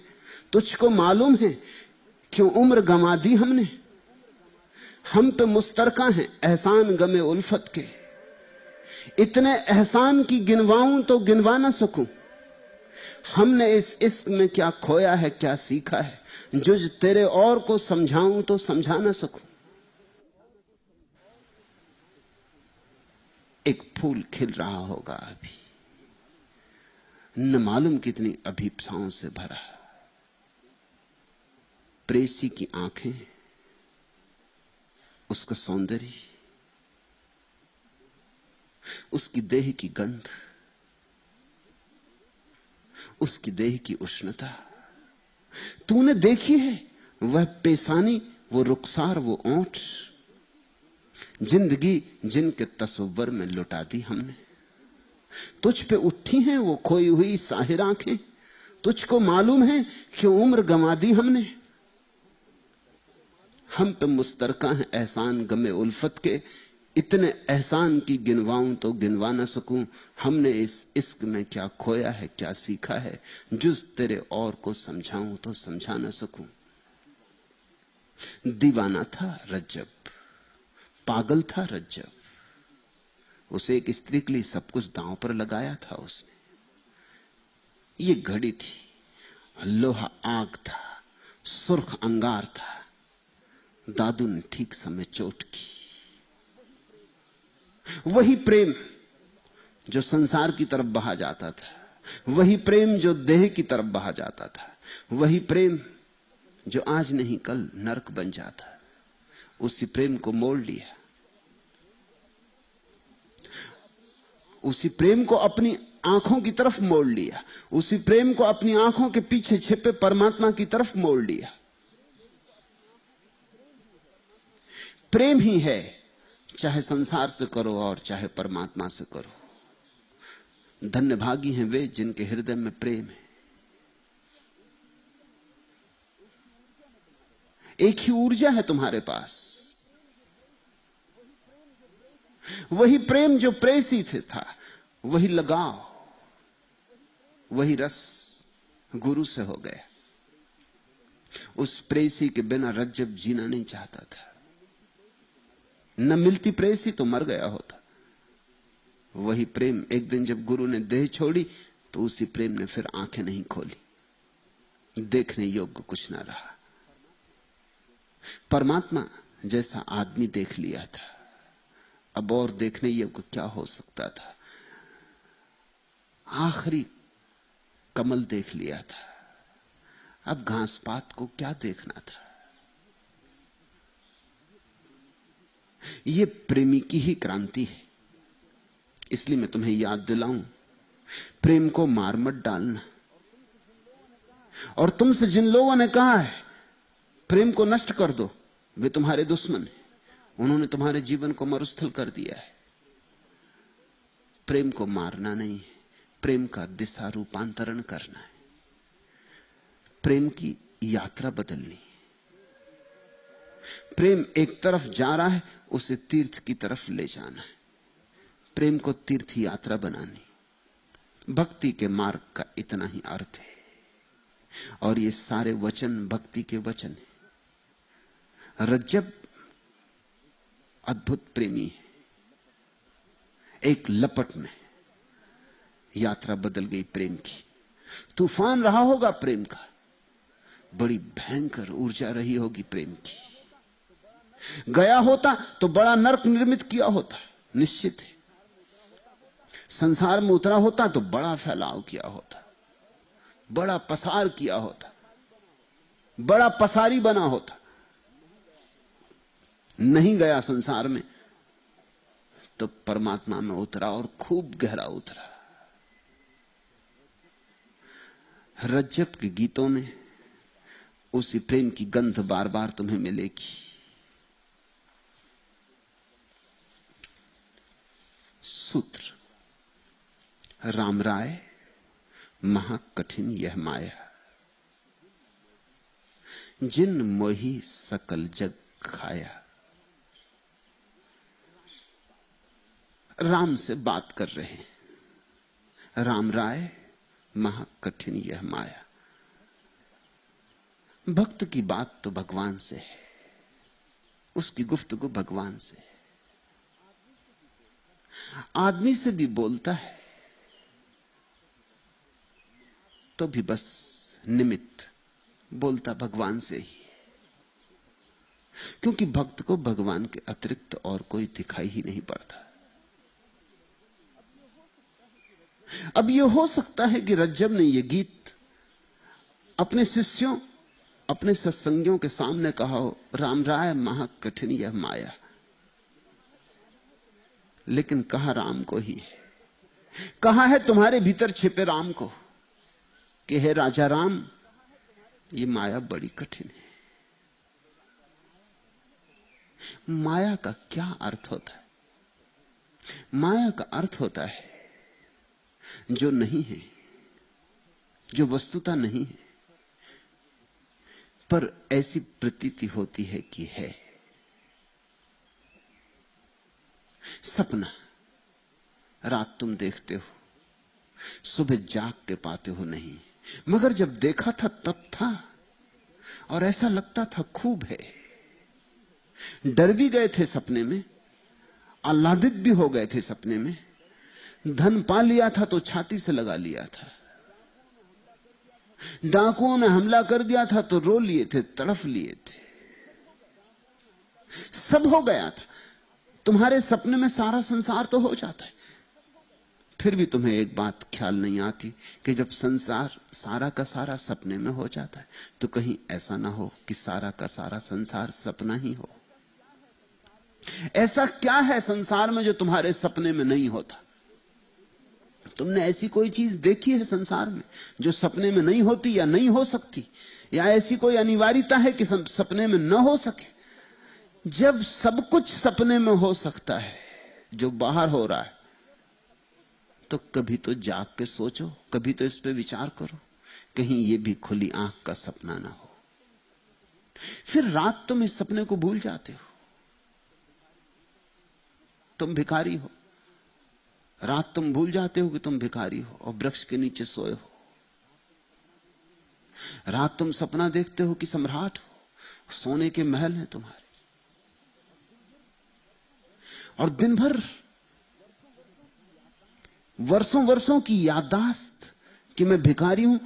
तुझको मालूम है क्यों उम्र गंवा दी हमने। हम पे मुस्तरका हैं एहसान गमे उल्फत के, इतने एहसान की गिनवाऊं तो गिनवा ना सकूं। हमने इस इश्क में क्या खोया है, क्या सीखा है, जो तेरे और को समझाऊं तो समझा ना सकूं। एक फूल खिल रहा होगा अभी, न मालूम कितनी अभीपसाओं से भरा। प्रेसी की आंखें, उसका सौंदर्य, उसकी देह की गंध, उसकी देह की उष्णता। तूने देखी है वह पेशानी, वो रुखसार, वो ओंठ, जिंदगी जिनके तस्वर में लुटा दी हमने। तुझ पे उठी हैं वो खोई हुई साहिर आंखें, तुझको मालूम है क्यों उम्र गंवा दी हमने। हम पे मुस्तरका है एहसान गमे उल्फत के, इतने एहसान की गिनवाऊं तो गिनवा ना सकूं। हमने इस इश्क में क्या खोया है, क्या सीखा है, जुज तेरे और को समझाऊं तो समझा ना सकूं। दीवाना था रज्जब, पागल था रज्जब। उसे एक स्त्री के लिए सब कुछ दांव पर लगाया था उसने। ये घड़ी थी, लोहा आग था, सुर्ख अंगार था। दादू ने ठीक समय चोट की। वही प्रेम जो संसार की तरफ बहा जाता था, वही प्रेम जो देह की तरफ बहा जाता था, वही प्रेम जो आज नहीं कल नरक बन जाता, उसी प्रेम को मोड़ लिया। उसी प्रेम को अपनी आंखों की तरफ मोड़ लिया, उसी प्रेम को अपनी आंखों के पीछे छिपे परमात्मा की तरफ मोड़ लिया। प्रेम ही है, चाहे संसार से करो और चाहे परमात्मा से करो। धन्यभागी हैं वे जिनके हृदय में प्रेम है। एक ही ऊर्जा है तुम्हारे पास, वही प्रेम जो प्रेसी थे था, वही लगाव, वही रस गुरु से हो गया। उस प्रेसी के बिना रज्जब जीना नहीं चाहता था। न मिलती प्रेसी तो मर गया होता। वही प्रेम एक दिन जब गुरु ने देह छोड़ी तो उसी प्रेम ने फिर आंखें नहीं खोली, देखने योग्य कुछ ना रहा। परमात्मा जैसा आदमी देख लिया था, अब और देखने योग्य क्या हो सकता था। आखिरी कमल देख लिया था, अब घास पात को क्या देखना था। यह प्रेमी की ही क्रांति है। इसलिए मैं तुम्हें याद दिलाऊं प्रेम को मार मत डालना। और तुमसे जिन लोगों ने कहा है प्रेम को नष्ट कर दो, वे तुम्हारे दुश्मन हैं। उन्होंने तुम्हारे जीवन को मरुस्थल कर दिया है। प्रेम को मारना नहीं है, प्रेम का दिशा रूपांतरण करना है, प्रेम की यात्रा बदलनी है। प्रेम एक तरफ जा रहा है, उसे तीर्थ की तरफ ले जाना है। प्रेम को तीर्थ यात्रा बनानी। भक्ति के मार्ग का इतना ही अर्थ है। और ये सारे वचन भक्ति के वचन हैं। रज्जब अद्भुत प्रेमी है। एक लपट में यात्रा बदल गई प्रेम की। तूफान रहा होगा प्रेम का, बड़ी भयंकर ऊर्जा रही होगी प्रेम की। गया होता तो बड़ा नरक निर्मित किया होता, निश्चित है। संसार में उतरा होता तो बड़ा फैलाव किया होता, बड़ा पसार किया होता, बड़ा पसारी बना होता। नहीं गया संसार में तो परमात्मा में उतरा और खूब गहरा उतरा। रज्जब के गीतों में उसी प्रेम की गंध बार बार तुम्हें मिलेगी। सूत्र, राम राय महा कठिन यह माया, जिन मोही सकल जग खाया। राम से बात कर रहे हैं। राम राय महा कठिन यह माया। भक्त की बात तो भगवान से है, उसकी गुफ्तगू भगवान से है। आदमी से भी बोलता है तो भी बस निमित्त, बोलता भगवान से ही है। क्योंकि भक्त को भगवान के अतिरिक्त और कोई दिखाई ही नहीं पड़ता। अब यह हो सकता है कि रज्जब ने यह गीत अपने शिष्यों, अपने सत्संगियों के सामने कहा हो, राम राय महा कठिन यह माया, लेकिन कहा राम को ही है। कहा है तुम्हारे भीतर छिपे राम को कि हे राजा राम, ये माया बड़ी कठिन है। माया का क्या अर्थ होता है? माया का अर्थ होता है जो नहीं है, जो वस्तुता नहीं है, पर ऐसी प्रतीति होती है कि है। सपना, रात तुम देखते हो, सुबह जाग के पाते हो नहीं, मगर जब देखा था तब था, और ऐसा लगता था खूब है। डर भी गए थे सपने में, आह्लादित भी हो गए थे सपने में। धन पा लिया था तो छाती से लगा लिया था, डाकुओं ने हमला कर दिया था तो रो लिए थे, तड़फ लिए थे, सब हो गया था। तुम्हारे सपने में सारा संसार तो हो जाता है, फिर भी तुम्हें एक बात ख्याल नहीं आती कि जब संसार सारा का सारा सपने में हो जाता है तो कहीं ऐसा ना हो कि सारा का सारा संसार सपना ही हो। ऐसा क्या है संसार में जो तुम्हारे सपने में नहीं होता? तुमने ऐसी कोई चीज देखी है संसार में जो सपने में नहीं होती या नहीं हो सकती, या ऐसी कोई अनिवार्यता है कि सपने में न हो सके? जब सब कुछ सपने में हो सकता है जो बाहर हो रहा है, तो कभी तो जाग के सोचो, कभी तो इस पे विचार करो, कहीं ये भी खुली आंख का सपना ना हो। फिर रात तुम इस सपने को भूल जाते हो। तुम भिखारी हो, रात तुम भूल जाते हो कि तुम भिखारी हो और वृक्ष के नीचे सोए हो। रात तुम सपना देखते हो कि सम्राट हो, सोने के महल हैं तुम्हारे, और दिन भर वर्षों वर्षों की याददाश्त कि मैं भिखारी हूं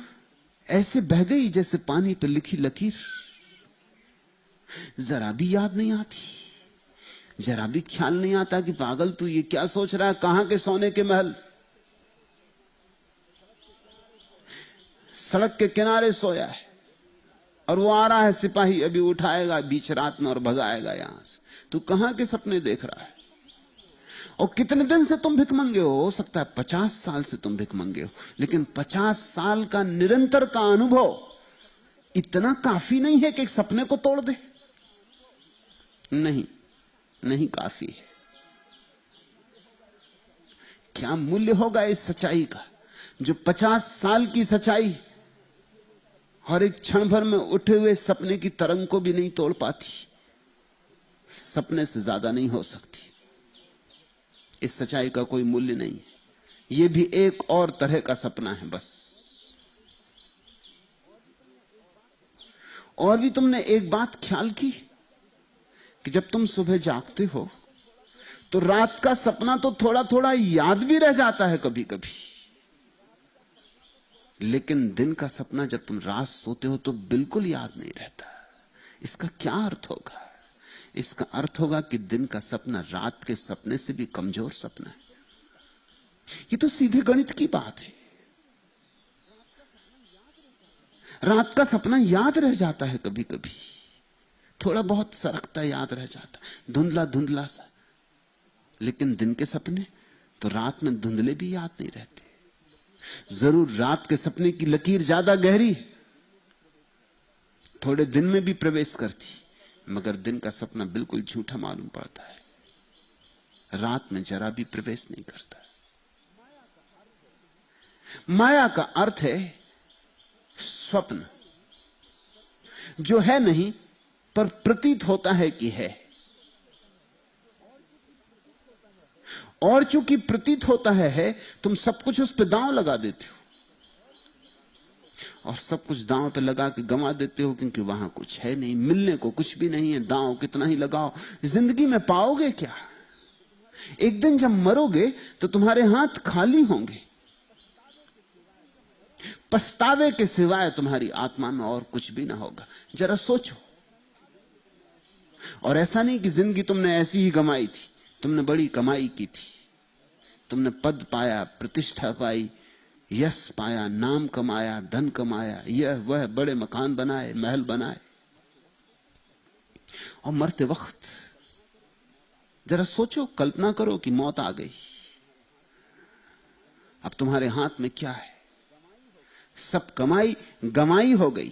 ऐसे बह गई जैसे पानी पर लिखी लकीर। जरा भी याद नहीं आती, जरा भी ख्याल नहीं आता कि पागल तू ये क्या सोच रहा है, कहां के सोने के महल? सड़क के किनारे सोया है और वो आ रहा है सिपाही, अभी उठाएगा बीच रात में और भगाएगा यहां से। तू कहां के सपने देख रहा है? और कितने दिन से तुम भिखमंगे हो सकता है 50 साल से तुम भिखमंगे हो, लेकिन 50 साल का निरंतर का अनुभव इतना काफी नहीं है कि एक सपने को तोड़ दे। नहीं, नहीं काफी है। क्या मूल्य होगा इस सच्चाई का जो 50 साल की सच्चाई और एक क्षण भर में उठे हुए सपने की तरंग को भी नहीं तोड़ पाती। सपने से ज्यादा नहीं हो सकती। इस सच्चाई का कोई मूल्य नहीं है। यह भी एक और तरह का सपना है बस। और भी तुमने एक बात ख्याल की कि जब तुम सुबह जागते हो तो रात का सपना तो थोड़ा थोड़ा याद भी रह जाता है कभी कभी, लेकिन दिन का सपना जब तुम रात सोते हो तो बिल्कुल याद नहीं रहता। इसका क्या अर्थ होगा? इसका अर्थ होगा कि दिन का सपना रात के सपने से भी कमजोर सपना है। ये तो सीधे गणित की बात है। रात का सपना याद रह जाता है कभी कभी, थोड़ा बहुत सरकता याद रह जाता, धुंधला धुंधला सा। लेकिन दिन के सपने तो रात में धुंधले भी याद नहीं रहते। जरूर रात के सपने की लकीर ज्यादा गहरी है, थोड़े दिन में भी प्रवेश करती, मगर दिन का सपना बिल्कुल झूठा मालूम पड़ता है, रात में जरा भी प्रवेश नहीं करता। माया का अर्थ है स्वप्न, जो है नहीं पर प्रतीत होता है कि है। और चूंकि प्रतीत होता है तुम सब कुछ उस पर दांव लगा देते हो, और सब कुछ दांव पे लगा के गंवा देते हो, क्योंकि वहां कुछ है नहीं, मिलने को कुछ भी नहीं है। दांव कितना ही लगाओ, जिंदगी में पाओगे क्या? एक दिन जब मरोगे तो तुम्हारे हाथ खाली होंगे, पछतावे के सिवाय तुम्हारी आत्मा में और कुछ भी ना होगा। जरा सोचो। और ऐसा नहीं कि जिंदगी तुमने ऐसी ही गंवाई थी, तुमने बड़ी कमाई की थी, तुमने पद पाया, प्रतिष्ठा पाई, यश पाया, नाम कमाया, धन कमाया, यह वह, बड़े मकान बनाए, महल बनाए, और मरते वक्त जरा सोचो, कल्पना करो कि मौत आ गई। अब तुम्हारे हाथ में क्या है? सब कमाई गमाई हो गई,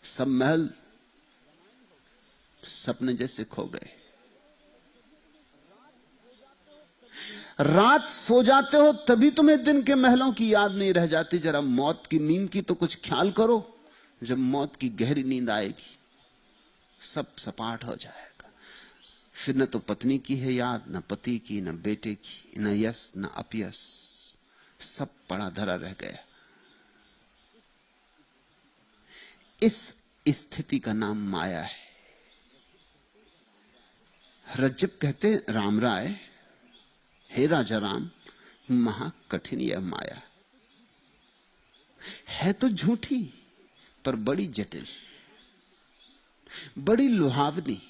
सब महल सपने जैसे खो गए। रात सो जाते हो तभी तुम्हें दिन के महलों की याद नहीं रह जाती। जरा मौत की नींद की तो कुछ ख्याल करो। जब मौत की गहरी नींद आएगी सब सपाट हो जाएगा। फिर न तो पत्नी की है याद, न पति की, न बेटे की, न यश न अपयश, सब पड़ा धरा रह गया। इस स्थिति का नाम माया है। रज्जब कहते राम राय, हे राजा राम, महा कठिन यह माया है, तो झूठी पर बड़ी जटिल, बड़ी लुहावनी,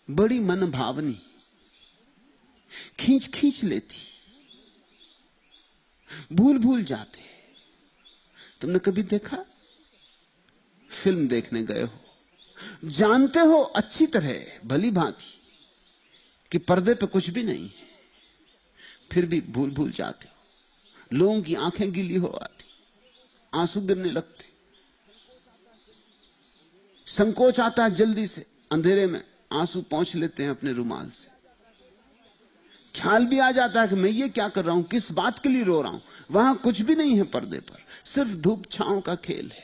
बड़ी मनभावनी, खींच खींच लेती, भूल भूल जाते। तुमने कभी देखा? फिल्म देखने गए हो, जानते हो अच्छी तरह भली भांति कि पर्दे पे कुछ भी नहीं है, फिर भी भूल भूल जाते हो। लोगों की आंखें गीली हो आती, आंसू गिरने लगते, संकोच आता है, जल्दी से अंधेरे में आंसू पोंछ लेते हैं अपने रुमाल से। ख्याल भी आ जाता है कि मैं ये क्या कर रहा हूं, किस बात के लिए रो रहा हूं। वहां कुछ भी नहीं है पर्दे पर, सिर्फ धूप छांव का खेल है।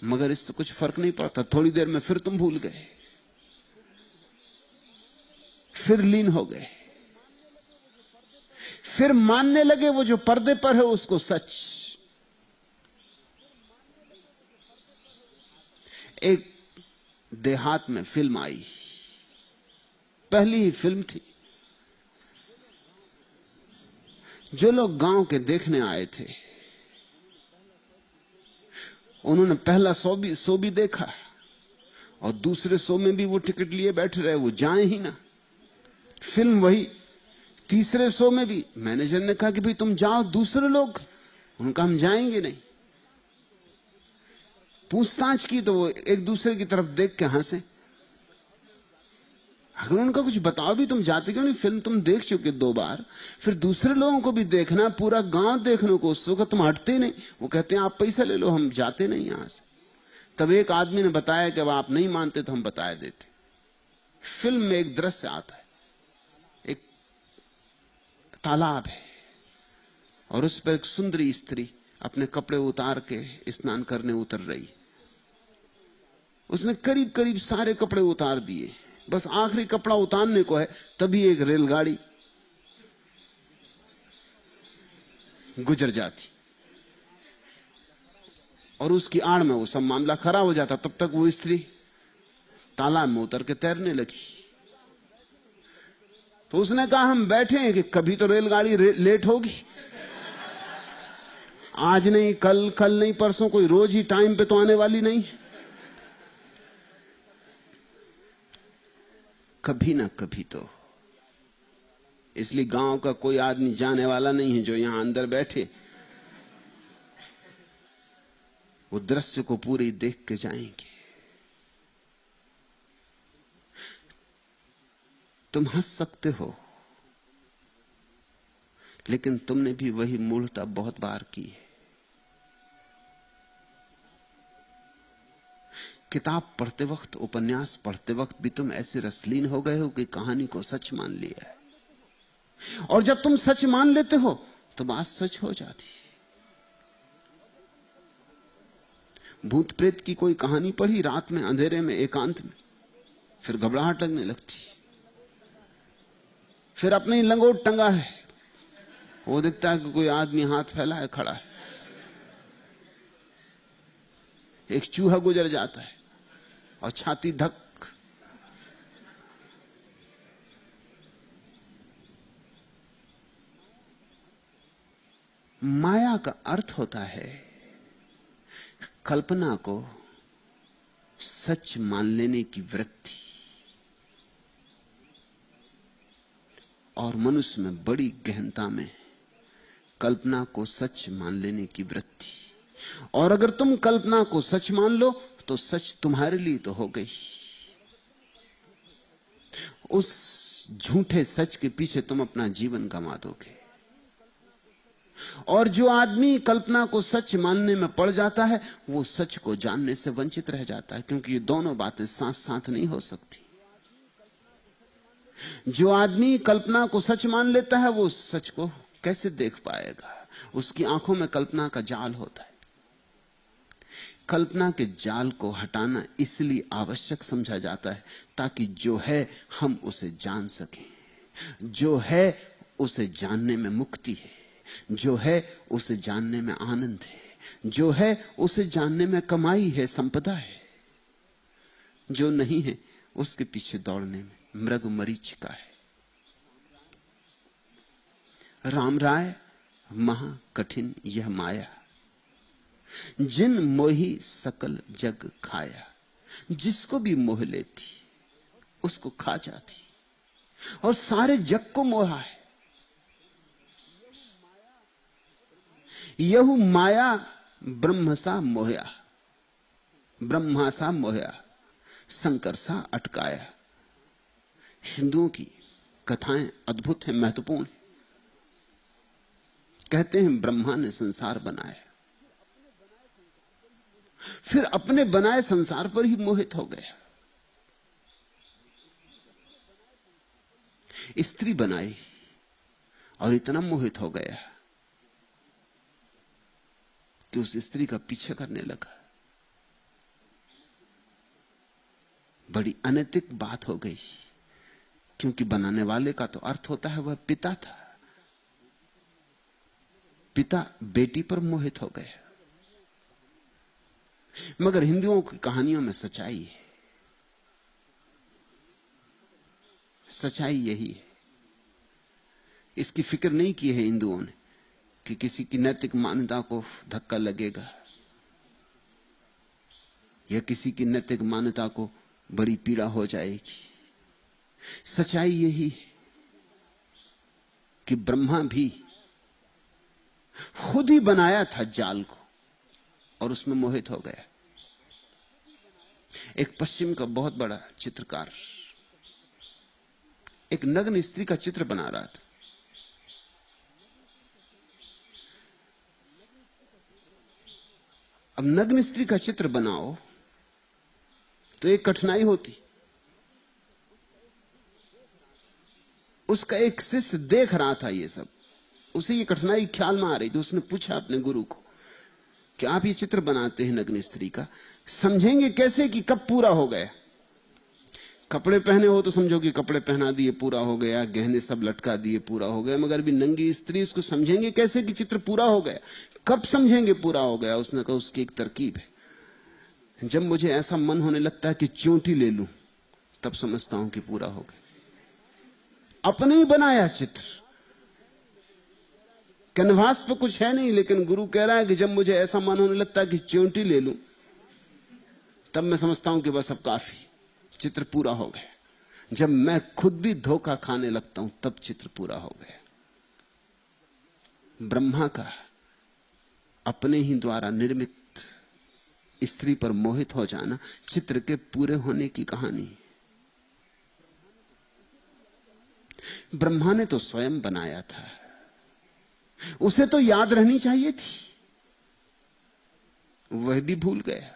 मगर इससे कुछ फर्क नहीं पड़ता। थोड़ी देर में फिर तुम भूल गए, फिर लीन हो गए, फिर मानने लगे वो जो पर्दे पर है उसको सच। एक देहात में फिल्म आई, पहली ही फिल्म थी। जो लोग गांव के देखने आए थे उन्होंने पहला शो भी देखा, और दूसरे शो में भी वो टिकट लिए बैठे रहे, वो जाए ही ना। फिल्म वही। तीसरे शो में भी मैनेजर ने कहा कि भाई तुम जाओ, दूसरे लोग, उनका हम जाएंगे नहीं। पूछताछ की तो वो एक दूसरे की तरफ देख के हंसे। अगर उनका कुछ बताओ भी, तुम जाते क्यों नहीं? फिल्म तुम देख चुके 2 बार, फिर दूसरे लोगों को भी देखना, पूरा गांव देखने को उत्सुक है, तुम हटते ही नहीं। वो कहते हैं आप पैसा ले लो, हम जाते नहीं यहां से। तब एक आदमी ने बताया कि अब आप नहीं मानते तो हम बता देते। फिल्म में एक दृश्य आता है, एक तालाब है और उस पर एक सुंदरी स्त्री अपने कपड़े उतार के स्नान करने उतर रही। उसने करीब करीब सारे कपड़े उतार दिए, बस आखिरी कपड़ा उतारने को है, तभी एक रेलगाड़ी गुजर जाती और उसकी आड़ में वो सब मामला खड़ा हो जाता। तब तक वो स्त्री तालाब में उतर के तैरने लगी। तो उसने कहा हम बैठे हैं कि कभी तो रेलगाड़ी लेट होगी, आज नहीं कल, कल नहीं परसों, कोई रोज ही टाइम पे तो आने वाली नहीं। कभी ना कभी तो। इसलिए गांव का कोई आदमी जाने वाला नहीं है जो यहां अंदर बैठे, वो दृश्य को पूरी देख के जाएंगे। तुम हंस सकते हो, लेकिन तुमने भी वही मूढ़ता बहुत बार की है। किताब पढ़ते वक्त, उपन्यास पढ़ते वक्त भी तुम ऐसे रसलीन हो गए हो कि कहानी को सच मान लिया है। और जब तुम सच मान लेते हो तो बात सच हो जाती। भूत प्रेत की कोई कहानी पढ़ी रात में, अंधेरे में, एकांत में, फिर घबराहट लगने लगती। फिर अपने ही लंगोट टंगा है, वो दिखता है कि कोई आदमी हाथ फैलाए खड़ा है, एक चूहा गुजर जाता है और छाती धक। माया का अर्थ होता है कल्पना को सच मान लेने की वृत्ति, और मनुष्य में बड़ी गहनता में कल्पना को सच मान लेने की वृत्ति। और अगर तुम कल्पना को सच मान लो तो सच तुम्हारे लिए तो हो गई। उस झूठे सच के पीछे तुम अपना जीवन गंवा दोगे। और जो आदमी कल्पना को सच मानने में पड़ जाता है, वो सच को जानने से वंचित रह जाता है, क्योंकि ये दोनों बातें साथ साथ नहीं हो सकती। जो आदमी कल्पना को सच मान लेता है, वो सच को कैसे देख पाएगा? उसकी आंखों में कल्पना का जाल होता है। कल्पना के जाल को हटाना इसलिए आवश्यक समझा जाता है ताकि जो है हम उसे जान सकें। जो है उसे जानने में मुक्ति है, जो है उसे जानने में आनंद है, जो है उसे जानने में कमाई है, संपदा है। जो नहीं है उसके पीछे दौड़ने में मृग मरीचिका है। राम राय महा कठिन यह माया, जिन मोही सकल जग खाया। जिसको भी मोह लेती उसको खा जाती, और सारे जग को मोहा है। यहु माया ब्रह्म सा मोहया, ब्रह्मा सा मोहया, शंकर सा अटकाया। हिंदुओं की कथाएं अद्भुत हैं, महत्वपूर्ण हैं। कहते हैं ब्रह्मा ने संसार बनाया, फिर अपने बनाए संसार पर ही मोहित हो गया। स्त्री बनाई और इतना मोहित हो गया कि उस स्त्री का पीछे करने लगा। बड़ी अनैतिक बात हो गई, क्योंकि बनाने वाले का तो अर्थ होता है वह पिता था। पिता बेटी पर मोहित हो गया। मगर हिंदुओं की कहानियों में सच्चाई है। सच्चाई यही है। इसकी फिक्र नहीं की है हिंदुओं ने कि किसी की नैतिक मान्यता को धक्का लगेगा या किसी की नैतिक मान्यता को बड़ी पीड़ा हो जाएगी। सच्चाई यही है कि ब्रह्मा भी खुद ही बनाया था जाल को और उसमें मोहित हो गया। एक पश्चिम का बहुत बड़ा चित्रकार एक नग्न स्त्री का चित्र बना रहा था। अब नग्न स्त्री का चित्र बनाओ तो एक कठिनाई होती। उसका एक शिष्य देख रहा था ये सब, उसे ये कठिनाई ख्याल में आ रही थी। उसने पूछा अपने गुरु को कि आप ये चित्र बनाते हैं नग्न स्त्री का, समझेंगे कैसे कि कब पूरा हो गया? कपड़े पहने हो तो समझो कि कपड़े पहना दिए पूरा हो गया, गहने सब लटका दिए पूरा हो गया, मगर भी नंगी स्त्री, इसको समझेंगे कैसे कि चित्र पूरा हो गया? कब समझेंगे पूरा हो गया? उसने कहा उसकी एक तरकीब है। जब मुझे ऐसा मन होने लगता है कि चोटी ले लूं, तब समझता हूं कि पूरा हो गया। अपने ही बनाया चित्र, कैनवास पे कुछ है नहीं, लेकिन गुरु कह रहा है कि जब मुझे ऐसा मन होने लगता है कि चोटी ले लूं, तब मैं समझता हूं कि बस अब काफी, चित्र पूरा हो गया। जब मैं खुद भी धोखा खाने लगता हूं, तब चित्र पूरा हो गया। ब्रह्मा का अपने ही द्वारा निर्मित स्त्री पर मोहित हो जाना चित्र के पूरे होने की कहानी है। ब्रह्मा ने तो स्वयं बनाया था, उसे तो याद रहनी चाहिए थी, वह भी भूल गया।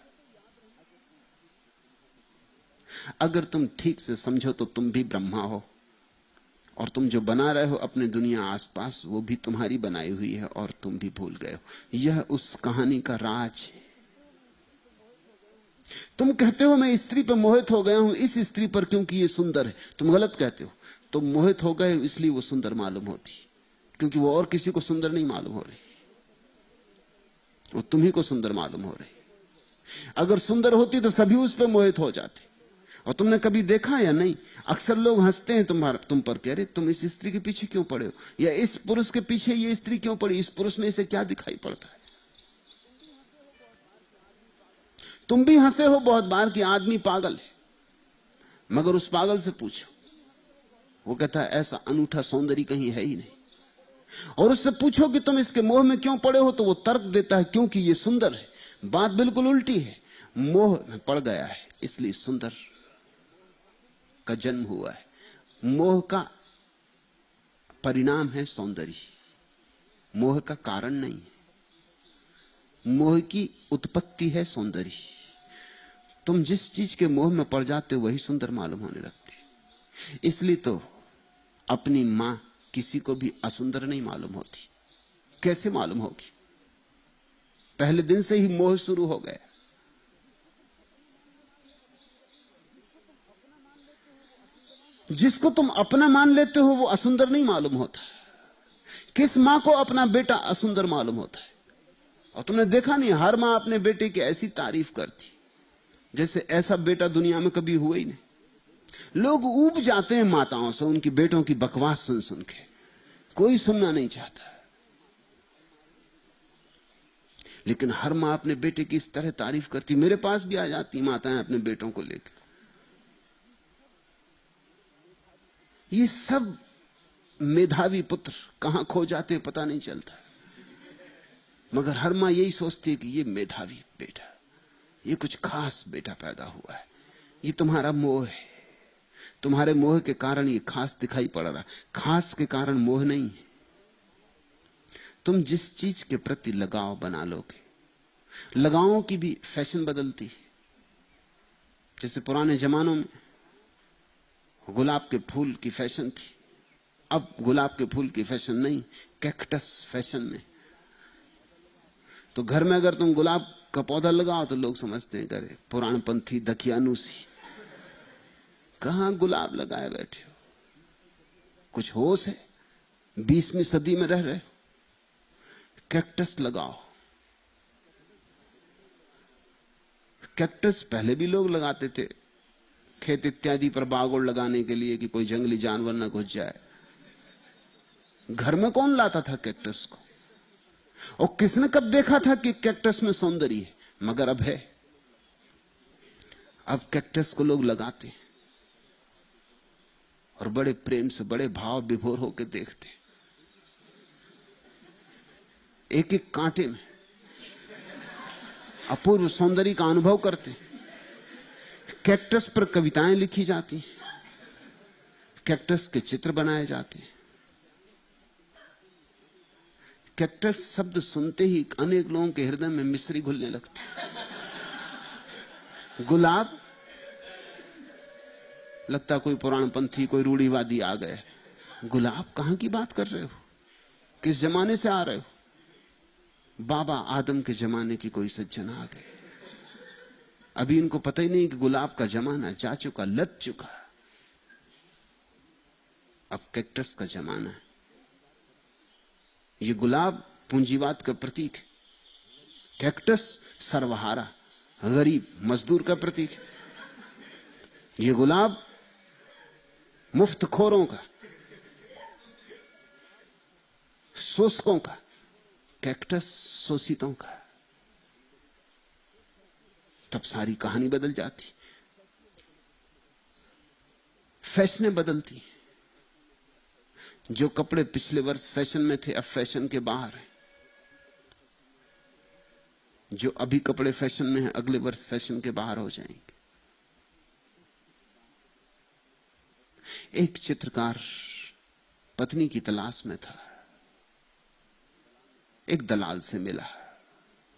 अगर तुम ठीक से समझो तो तुम भी ब्रह्मा हो, और तुम जो बना रहे हो अपने दुनिया आसपास, वो भी तुम्हारी बनाई हुई है और तुम भी भूल गए हो। यह उस कहानी का राज है। तुम कहते हो मैं स्त्री पर मोहित हो गया हूं, इस स्त्री पर क्योंकि ये सुंदर है। तुम गलत कहते हो। तुम मोहित हो गए इसलिए वो सुंदर मालूम होती, क्योंकि वो और किसी को सुंदर नहीं मालूम हो रही, वो तुम्ही को सुंदर मालूम हो रही। अगर सुंदर होती तो सभी उस पर मोहित हो जाते। और तुमने कभी देखा या नहीं, अक्सर लोग हंसते हैं तुम पर, कह रहे तुम इस स्त्री के पीछे क्यों पड़े हो, या इस पुरुष के पीछे ये स्त्री क्यों पड़ी, इस पुरुष में इसे क्या दिखाई पड़ता है। तुम भी हंसे हो बहुत बार कि आदमी पागल है, मगर उस पागल से पूछो, वो कहता है ऐसा अनूठा सौंदर्य कहीं है ही नहीं। और उससे पूछो कि तुम इसके मोह में क्यों पड़े हो, तो वो तर्क देता है क्योंकि ये सुंदर है। बात बिल्कुल उल्टी है, मोह में पड़ गया है इसलिए सुंदर का जन्म हुआ है। मोह का परिणाम है सौंदर्य, मोह का कारण नहीं है। मोह की उत्पत्ति है सौंदर्य। तुम जिस चीज के मोह में पड़ जाते हो वही सुंदर मालूम होने लगती। इसलिए तो अपनी मां किसी को भी असुंदर नहीं मालूम होती। कैसे मालूम होगी? पहले दिन से ही मोह शुरू हो गया। जिसको तुम अपना मान लेते हो वो असुंदर नहीं मालूम होता। किस मां को अपना बेटा असुंदर मालूम होता है? और तुमने देखा नहीं, हर मां अपने बेटे की ऐसी तारीफ करती जैसे ऐसा बेटा दुनिया में कभी हुआ ही नहीं। लोग ऊब जाते हैं माताओं से, उनकी बेटों की बकवास सुन सुन के। कोई सुनना नहीं चाहता, लेकिन हर मां अपने बेटे की इस तरह तारीफ करती। मेरे पास भी आ जाती माताएं अपने बेटों को लेकर। ये सब मेधावी पुत्र कहां खो जाते पता नहीं चलता, मगर हर मां यही सोचती है कि ये मेधावी बेटा, ये कुछ खास बेटा पैदा हुआ है। ये तुम्हारा मोह है, तुम्हारे मोह के कारण ये खास दिखाई पड़ रहा। खास के कारण मोह नहीं है। तुम जिस चीज के प्रति लगाव बना लोगे, लगावों की भी फैशन बदलती है। जैसे पुराने जमानों में गुलाब के फूल की फैशन थी, अब गुलाब के फूल की फैशन नहीं, कैक्टस फैशन में। तो घर में अगर तुम गुलाब का पौधा लगाओ तो लोग समझते हैं करे पुराणपंथी दकियानुसी, कहां गुलाब लगाए बैठे हो, कुछ होश है? 20वीं सदी में रह रहे हो। कैक्टस लगाओ। कैक्टस पहले भी लोग लगाते थे खेत इत्यादि पर बागोड़ लगाने के लिए कि कोई जंगली जानवर ना घुस जाए। घर में कौन लाता था कैक्टस को? और किसने कब देखा था कि कैक्टस में सौंदर्य है? मगर अब है। अब कैक्टस को लोग लगाते हैं और बड़े प्रेम से, बड़े भाव विभोर होकर देखते हैं। एक एक कांटे में अपूर्व सौंदर्य का अनुभव करते हैं। कैक्टस पर कविताएं लिखी जाती हैं, कैक्टस के चित्र बनाए जाते हैं। कैक्टस शब्द सुनते ही अनेक लोगों के हृदय में मिश्री घुलने लगती। गुलाब, लगता कोई पुराणपंथी, कोई रूढ़िवादी आ गए। गुलाब कहां की बात कर रहे हो? किस जमाने से आ रहे हो? बाबा आदम के जमाने की कोई सज्जन आ गए। अभी इनको पता ही नहीं कि गुलाब का जमाना जा चुका, लद चुका। अब कैक्टस का जमाना है। ये गुलाब पूंजीवाद का प्रतीक है, कैक्टस सर्वहारा, गरीब मजदूर का प्रतीक है। ये गुलाब मुफ्तखोरों का, शोषकों का, कैक्टस शोषितों का। तब सारी कहानी बदल जाती, फैशनें बदलती। जो कपड़े पिछले वर्ष फैशन में थे अब फैशन के बाहर हैं। जो अभी कपड़े फैशन में हैं अगले वर्ष फैशन के बाहर हो जाएंगे। एक चित्रकार पत्नी की तलाश में था, एक दलाल से मिला।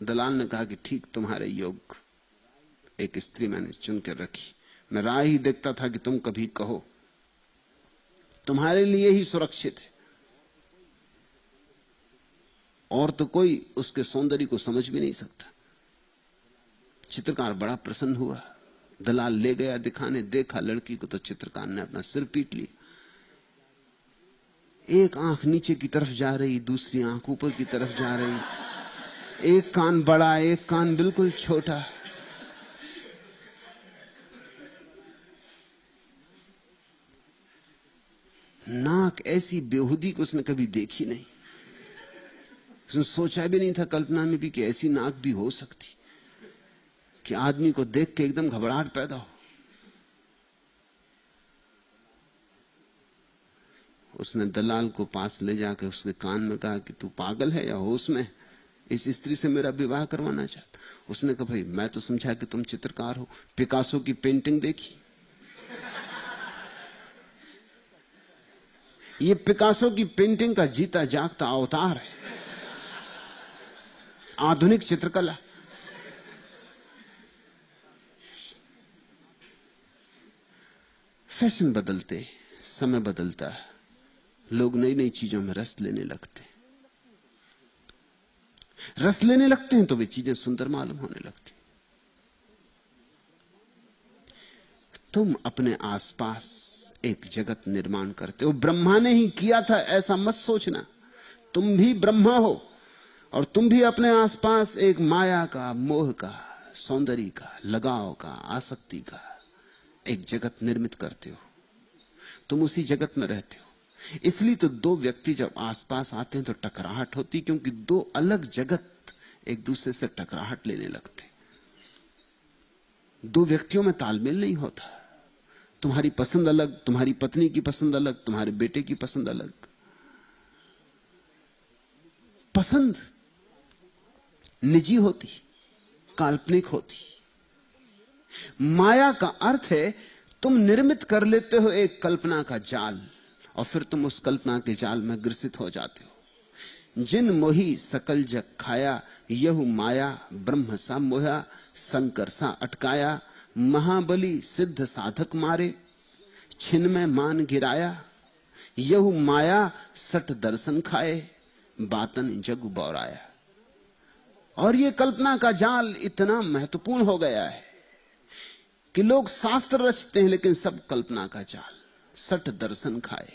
दलाल ने कहा कि ठीक तुम्हारे योग्य एक स्त्री मैंने चुन कर रखी। मैं राह ही देखता था कि तुम कभी कहो, तुम्हारे लिए ही सुरक्षित है। और तो कोई उसके सौंदर्य को समझ भी नहीं सकता। चित्रकार बड़ा प्रसन्न हुआ। दलाल ले गया दिखाने, देखा लड़की को तो चित्रकार ने अपना सिर पीट लिया। एक आंख नीचे की तरफ जा रही, दूसरी आंख ऊपर की तरफ जा रही। एक कान बड़ा, एक कान बिल्कुल छोटा। नाक ऐसी बेहुदी को उसने कभी देखी नहीं। उसने सोचा भी नहीं था, कल्पना में भी, कि ऐसी नाक भी हो सकती कि आदमी को देख के एकदम घबराहट पैदा हो। उसने दलाल को पास ले जाकर उसके कान में कहा कि तू पागल है या होश में? इस स्त्री से मेरा विवाह करवाना चाहता? उसने कहा भाई मैं तो समझा कि तुम चित्रकार हो, पिकासो की पेंटिंग देखी? ये पिकासो की पेंटिंग का जीता जागता अवतार है, आधुनिक चित्रकला। फैशन बदलते, समय बदलता है, लोग नई नई चीजों में रस लेने लगते हैं तो वे चीजें सुंदर मालूम होने लगती। तुम अपने आसपास एक जगत निर्माण करते हो, ब्रह्मा ने ही किया था ऐसा मत सोचना। तुम भी ब्रह्मा हो और तुम भी अपने आसपास एक माया का, मोह का, सौंदर्य का, लगाव का, आसक्ति का एक जगत निर्मित करते हो। तुम उसी जगत में रहते हो। इसलिए तो दो व्यक्ति जब आसपास आते हैं तो टकराहट होती, क्योंकि दो अलग जगत एक दूसरे से टकराहट लेने लगते। दो व्यक्तियों में तालमेल नहीं होता। तुम्हारी पसंद अलग, तुम्हारी पत्नी की पसंद अलग, तुम्हारे बेटे की पसंद अलग। पसंद निजी होती, काल्पनिक होती। माया का अर्थ है तुम निर्मित कर लेते हो एक कल्पना का जाल और फिर तुम उस कल्पना के जाल में ग्रसित हो जाते हो। जिन मोही सकल जग खाया, यहु माया ब्रह्म सा मोहा, शंकर सा अटकाया, महाबली सिद्ध साधक मारे, छिन में मान गिराया, यहु माया सठ दर्शन खाए, बातन जग बौराया। और ये कल्पना का जाल इतना महत्वपूर्ण हो गया है कि लोग शास्त्र रचते हैं लेकिन सब कल्पना का जाल। सठ दर्शन खाए,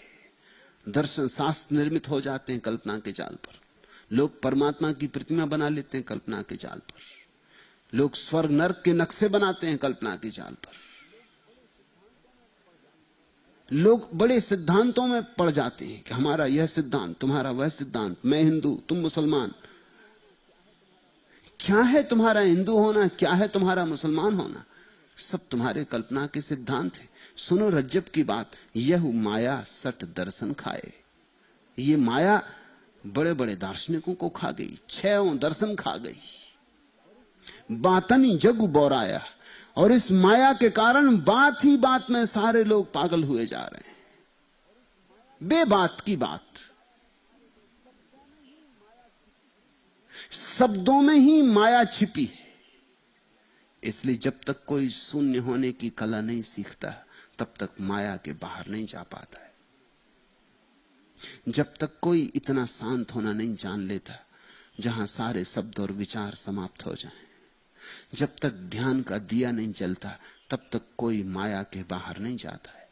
दर्शन शास्त्र निर्मित हो जाते हैं कल्पना के जाल पर। लोग परमात्मा की प्रतिमा बना लेते हैं कल्पना के जाल पर। लोग स्वर्ग नरक के नक्शे बनाते हैं कल्पना के जाल पर। लोग बड़े सिद्धांतों में पड़ जाते हैं कि हमारा यह सिद्धांत, तुम्हारा वह सिद्धांत, मैं हिंदू तुम मुसलमान। क्या है तुम्हारा हिंदू होना, क्या है तुम्हारा मुसलमान होना? सब तुम्हारे कल्पना के सिद्धांत हैं। सुनो रज्जब की बात, यह माया सठ दर्शन खाए। ये माया बड़े बड़े दार्शनिकों को खा गई, 6 दर्शन खा गई, बातनी जग बौराया। और इस माया के कारण बात ही बात में सारे लोग पागल हुए जा रहे हैं। बेबात की बात। शब्दों में ही माया छिपी है। इसलिए जब तक कोई शून्य होने की कला नहीं सीखता, तब तक माया के बाहर नहीं जा पाता है। जब तक कोई इतना शांत होना नहीं जान लेता जहां सारे शब्द और विचार समाप्त हो जाएं, जब तक ध्यान का दिया नहीं जलता, तब तक कोई माया के बाहर नहीं जाता है।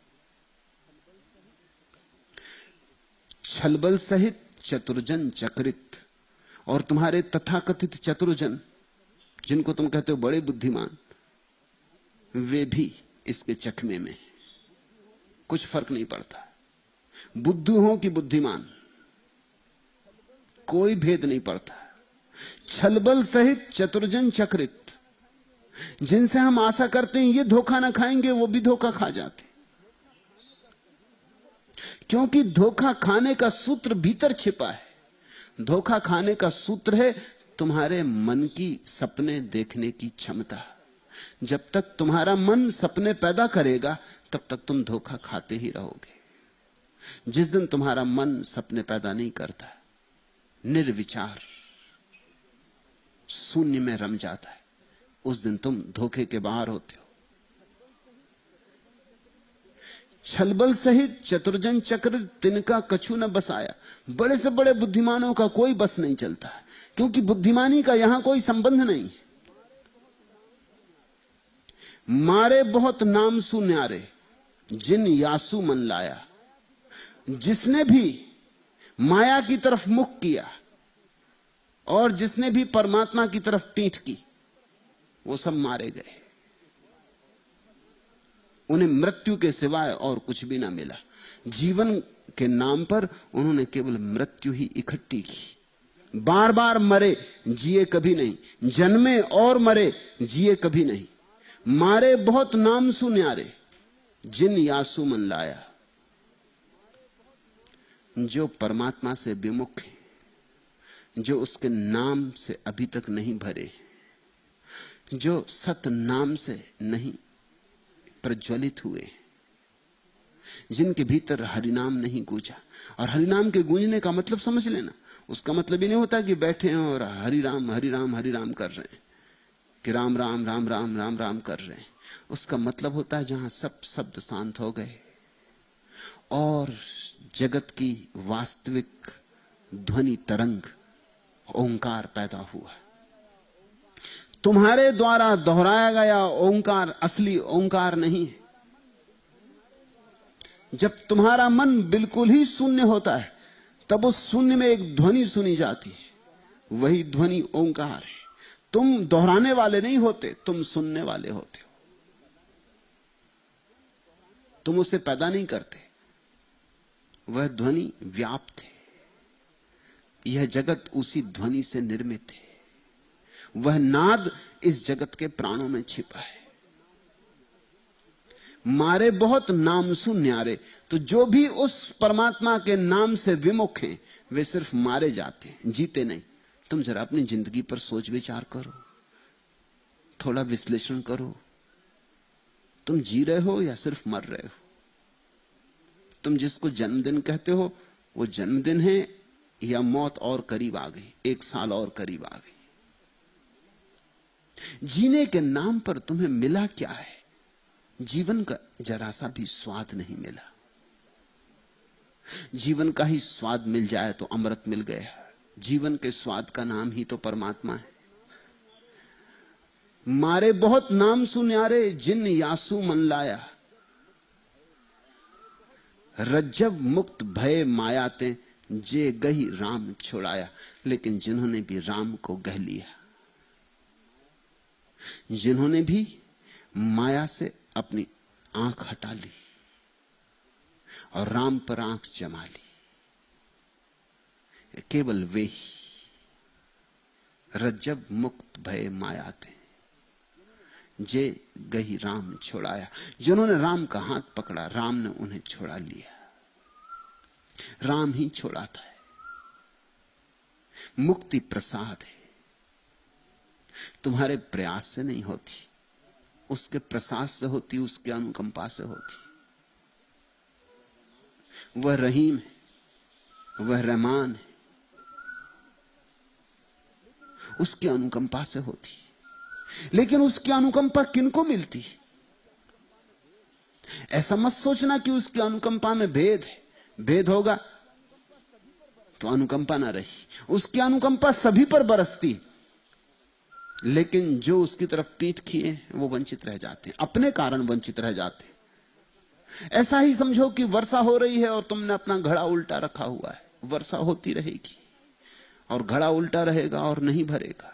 छलबल सहित चतुर्जन चक्रित, और तुम्हारे तथाकथित चतुर्जन, जिनको तुम कहते हो बड़े बुद्धिमान, वे भी इसके चकमे में। कुछ फर्क नहीं पड़ता, बुद्धू हो कि बुद्धिमान, कोई भेद नहीं पड़ता। छलबल सहित चतुर्जन चक्रित, जिनसे हम आशा करते हैं ये धोखा ना खाएंगे, वो भी धोखा खा जाते। क्योंकि धोखा खाने का सूत्र भीतर छिपा है। धोखा खाने का सूत्र है तुम्हारे मन की सपने देखने की क्षमता। जब तक तुम्हारा मन सपने पैदा करेगा, तब तक तुम धोखा खाते ही रहोगे। जिस दिन तुम्हारा मन सपने पैदा नहीं करता, निर्विचार शून्य में रम जाता है, उस दिन तुम धोखे के बाहर होते हो। छलबल सहित चतुर्जन चक्र तिनका कछु न बसाया। बड़े से बड़े बुद्धिमानों का कोई बस नहीं चलता, क्योंकि बुद्धिमानी का यहां कोई संबंध नहीं। मारे बहुत नाम सु न्यारे, जिन यासु मन लाया। जिसने भी माया की तरफ मुख किया और जिसने भी परमात्मा की तरफ पीठ की, वो सब मारे गए। उन्हें मृत्यु के सिवाय और कुछ भी ना मिला। जीवन के नाम पर उन्होंने केवल मृत्यु ही इकट्ठी की। बार बार मरे, जिए कभी नहीं। जन्मे और मरे, जिए कभी नहीं। मारे बहुत नाम सु न्यारे, जिन यासु मन लाया। जो परमात्मा से विमुख है, जो उसके नाम से अभी तक नहीं भरे, जो सत नाम से नहीं प्रज्वलित हुए, जिनके भीतर हरिनाम नहीं गूंजा। और हरिनाम के गूंजने का मतलब समझ लेना, उसका मतलब ये नहीं होता कि बैठे हैं और हरि राम हरि राम हरि राम कर रहे हैं, कि राम राम राम राम राम राम कर रहे हैं। उसका मतलब होता है जहां सब शब्द शांत हो गए और जगत की वास्तविक ध्वनि तरंग ओंकार पैदा हुआ। तुम्हारे द्वारा दोहराया गया ओंकार असली ओंकार नहीं है। जब तुम्हारा मन बिल्कुल ही शून्य होता है, तब उस शून्य में एक ध्वनि सुनी जाती है, वही ध्वनि ओंकार है। तुम दोहराने वाले नहीं होते, तुम सुनने वाले होते हो। तुम उसे पैदा नहीं करते, वह ध्वनि व्याप्त है। यह जगत उसी ध्वनि से निर्मित है। वह नाद इस जगत के प्राणों में छिपा है। मारे बहुत नाम सु न्यारे, तो जो भी उस परमात्मा के नाम से विमुख हैं, वे सिर्फ मारे जाते हैं, जीते नहीं। तुम जरा अपनी जिंदगी पर सोच विचार करो, थोड़ा विश्लेषण करो। तुम जी रहे हो या सिर्फ मर रहे हो? तुम जिसको जन्मदिन कहते हो, वो जन्मदिन है या मौत और करीब आ गई, 1 साल और करीब आ गई? जीने के नाम पर तुम्हें मिला क्या है? जीवन का जरा सा भी स्वाद नहीं मिला। जीवन का ही स्वाद मिल जाए तो अमृत मिल गया। जीवन के स्वाद का नाम ही तो परमात्मा है। मारे बहुत नाम सुन्यारे, जिन यासु मन लाया। रज्जब मुक्त भय मायाते, जे गही राम छोड़ाया। लेकिन जिन्होंने भी राम को गह लिया, जिन्होंने भी माया से अपनी आंख हटा ली और राम पर आंख जमा ली, केवल वे ही रज्जब मुक्त भय मायाते, जे गही राम छोड़ाया। जिन्होंने राम का हाथ पकड़ा, राम ने उन्हें छोड़ा लिया। राम ही छोड़ाता है। मुक्ति प्रसाद है, तुम्हारे प्रयास से नहीं होती, उसके प्रसाद से होती, उसके अनुकंपा से होती। वह रहीम है, वह रहमान है, उसकी अनुकंपा से होती। लेकिन उसकी अनुकंपा किनको मिलती? ऐसा मत सोचना कि उसकी अनुकंपा में भेद है। भेद होगा तो अनुकंपा ना रही। उसकी अनुकंपा सभी पर बरसती, लेकिन जो उसकी तरफ पीठ किए वो वंचित रह जाते हैं, अपने कारण वंचित रह जाते हैं। ऐसा ही समझो कि वर्षा हो रही है और तुमने अपना घड़ा उल्टा रखा हुआ है। वर्षा होती रहेगी और घड़ा उल्टा रहेगा और नहीं भरेगा।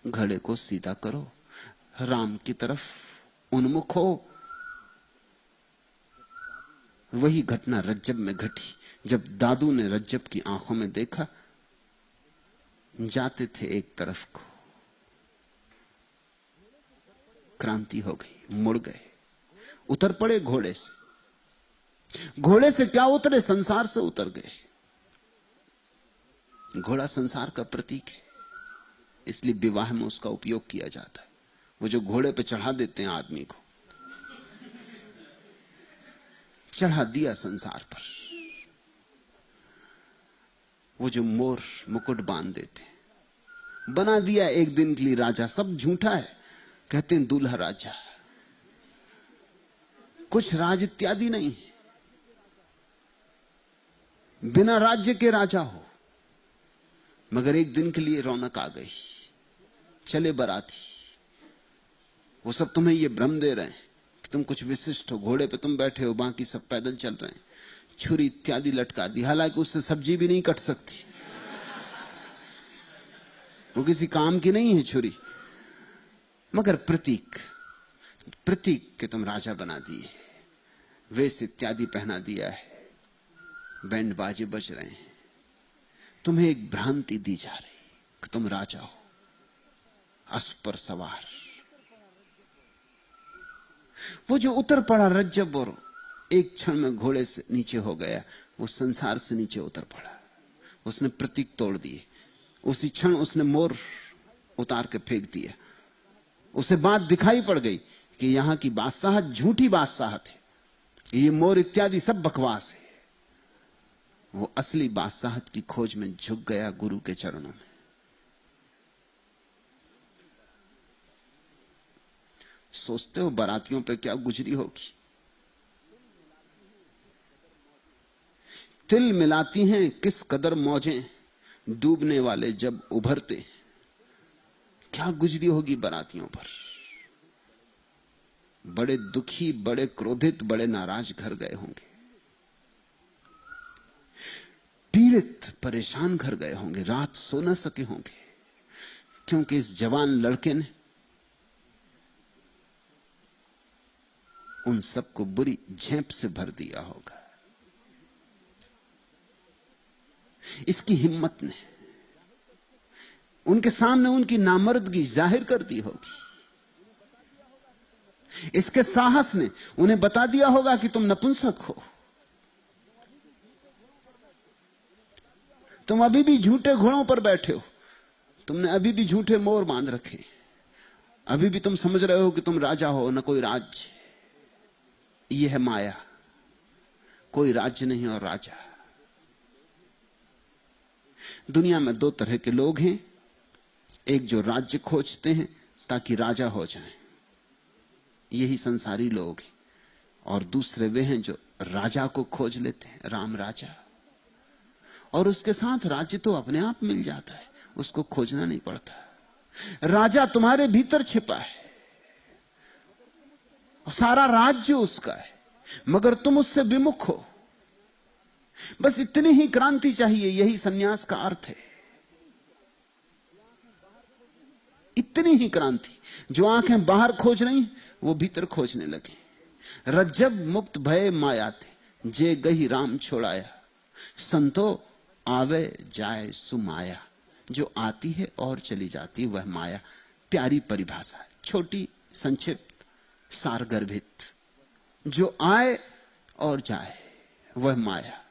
घड़े को सीधा करो, राम की तरफ उन्मुख हो। वही घटना रज्जब में घटी। जब दादू ने रज्जब की आंखों में देखा, जाते थे एक तरफ को, क्रांति हो गई, मुड़ गए, उतर पड़े घोड़े से। घोड़े से क्या उतरे, संसार से उतर गए। घोड़ा संसार का प्रतीक है, इसलिए विवाह में उसका उपयोग किया जाता है। वो जो घोड़े पे चढ़ा देते हैं आदमी को, चढ़ा दिया संसार पर। वो जो मोर मुकुट बांध देते, बना दिया एक दिन के लिए राजा। सब झूठा है, कहते हैं दूल्हा राजा, कुछ राज इत्यादि नहीं है। बिना राज्य के राजा हो, मगर एक दिन के लिए रौनक आ गई। चले बराती, वो सब तुम्हें ये भ्रम दे रहे हैं कि तुम कुछ विशिष्ट हो। घोड़े पे तुम बैठे हो, बाकी सब पैदल चल रहे हैं। छुरी इत्यादि लटका दी, हालांकि उससे सब्जी भी नहीं कट सकती, वो किसी काम की नहीं है छुरी, मगर प्रतीक के तुम राजा बना दिए। वेश इत्यादि पहना दिया है, बैंड बाजे बज रहे हैं। तुम्हें एक भ्रांति दी जा रही कि तुम राजा हो, अश्व पर सवार। वो जो उतर पड़ा रज्जब और एक क्षण में घोड़े से नीचे हो गया, वो संसार से नीचे उतर पड़ा। उसने प्रतीक तोड़ दिए। उसी क्षण उसने मोर उतार के फेंक दिया। उसे बात दिखाई पड़ गई कि यहां की बादशाहत झूठी बादशाहत है, ये मोर इत्यादि सब बकवास है। वो असली बादशाहत की खोज में झुक गया गुरु के चरणों में। सोचते हो बारातियों पे क्या गुजरी होगी? तिल मिलाती हैं किस कदर मौजें, डूबने वाले जब उभरते। क्या गुजरी होगी बारातियों पर। बड़े दुखी, बड़े क्रोधित, बड़े नाराज घर गए होंगे, पीड़ित परेशान घर गए होंगे, रात सो न सके होंगे, क्योंकि इस जवान लड़के ने उन सबको बुरी झेप से भर दिया होगा। इसकी हिम्मत ने उनके सामने उनकी नामर्दगी जाहिर कर दी होगी। इसके साहस ने उन्हें बता दिया होगा कि तुम नपुंसक हो, तुम अभी भी झूठे घोड़ों पर बैठे हो, तुमने अभी भी झूठे मोर बांध रखे, अभी भी तुम समझ रहे हो कि तुम राजा हो। न कोई राज्य, यह है माया, कोई राज्य नहीं और राजा। दुनिया में दो तरह के लोग हैं, एक जो राज्य खोजते हैं ताकि राजा हो जाएं, यही संसारी लोग हैं, और दूसरे वे हैं जो राजा को खोज लेते हैं, राम राजा, और उसके साथ राज्य तो अपने आप मिल जाता है, उसको खोजना नहीं पड़ता। राजा तुम्हारे भीतर छिपा है, सारा राज्य उसका है, मगर तुम उससे विमुख हो। बस इतनी ही क्रांति चाहिए, यही सन्यास का अर्थ है। इतनी ही क्रांति। जो आंखें बाहर खोज रही वो भीतर खोजने लगे। रज्जब मुक्त भय माया थे, जे गही राम छोड़ाया, संतो आवे जाए सुमाया। जो आती है और चली जाती वह माया। प्यारी परिभाषा है, छोटी, संक्षिप्त, सारगर्भित। जो आए और जाए वह माया।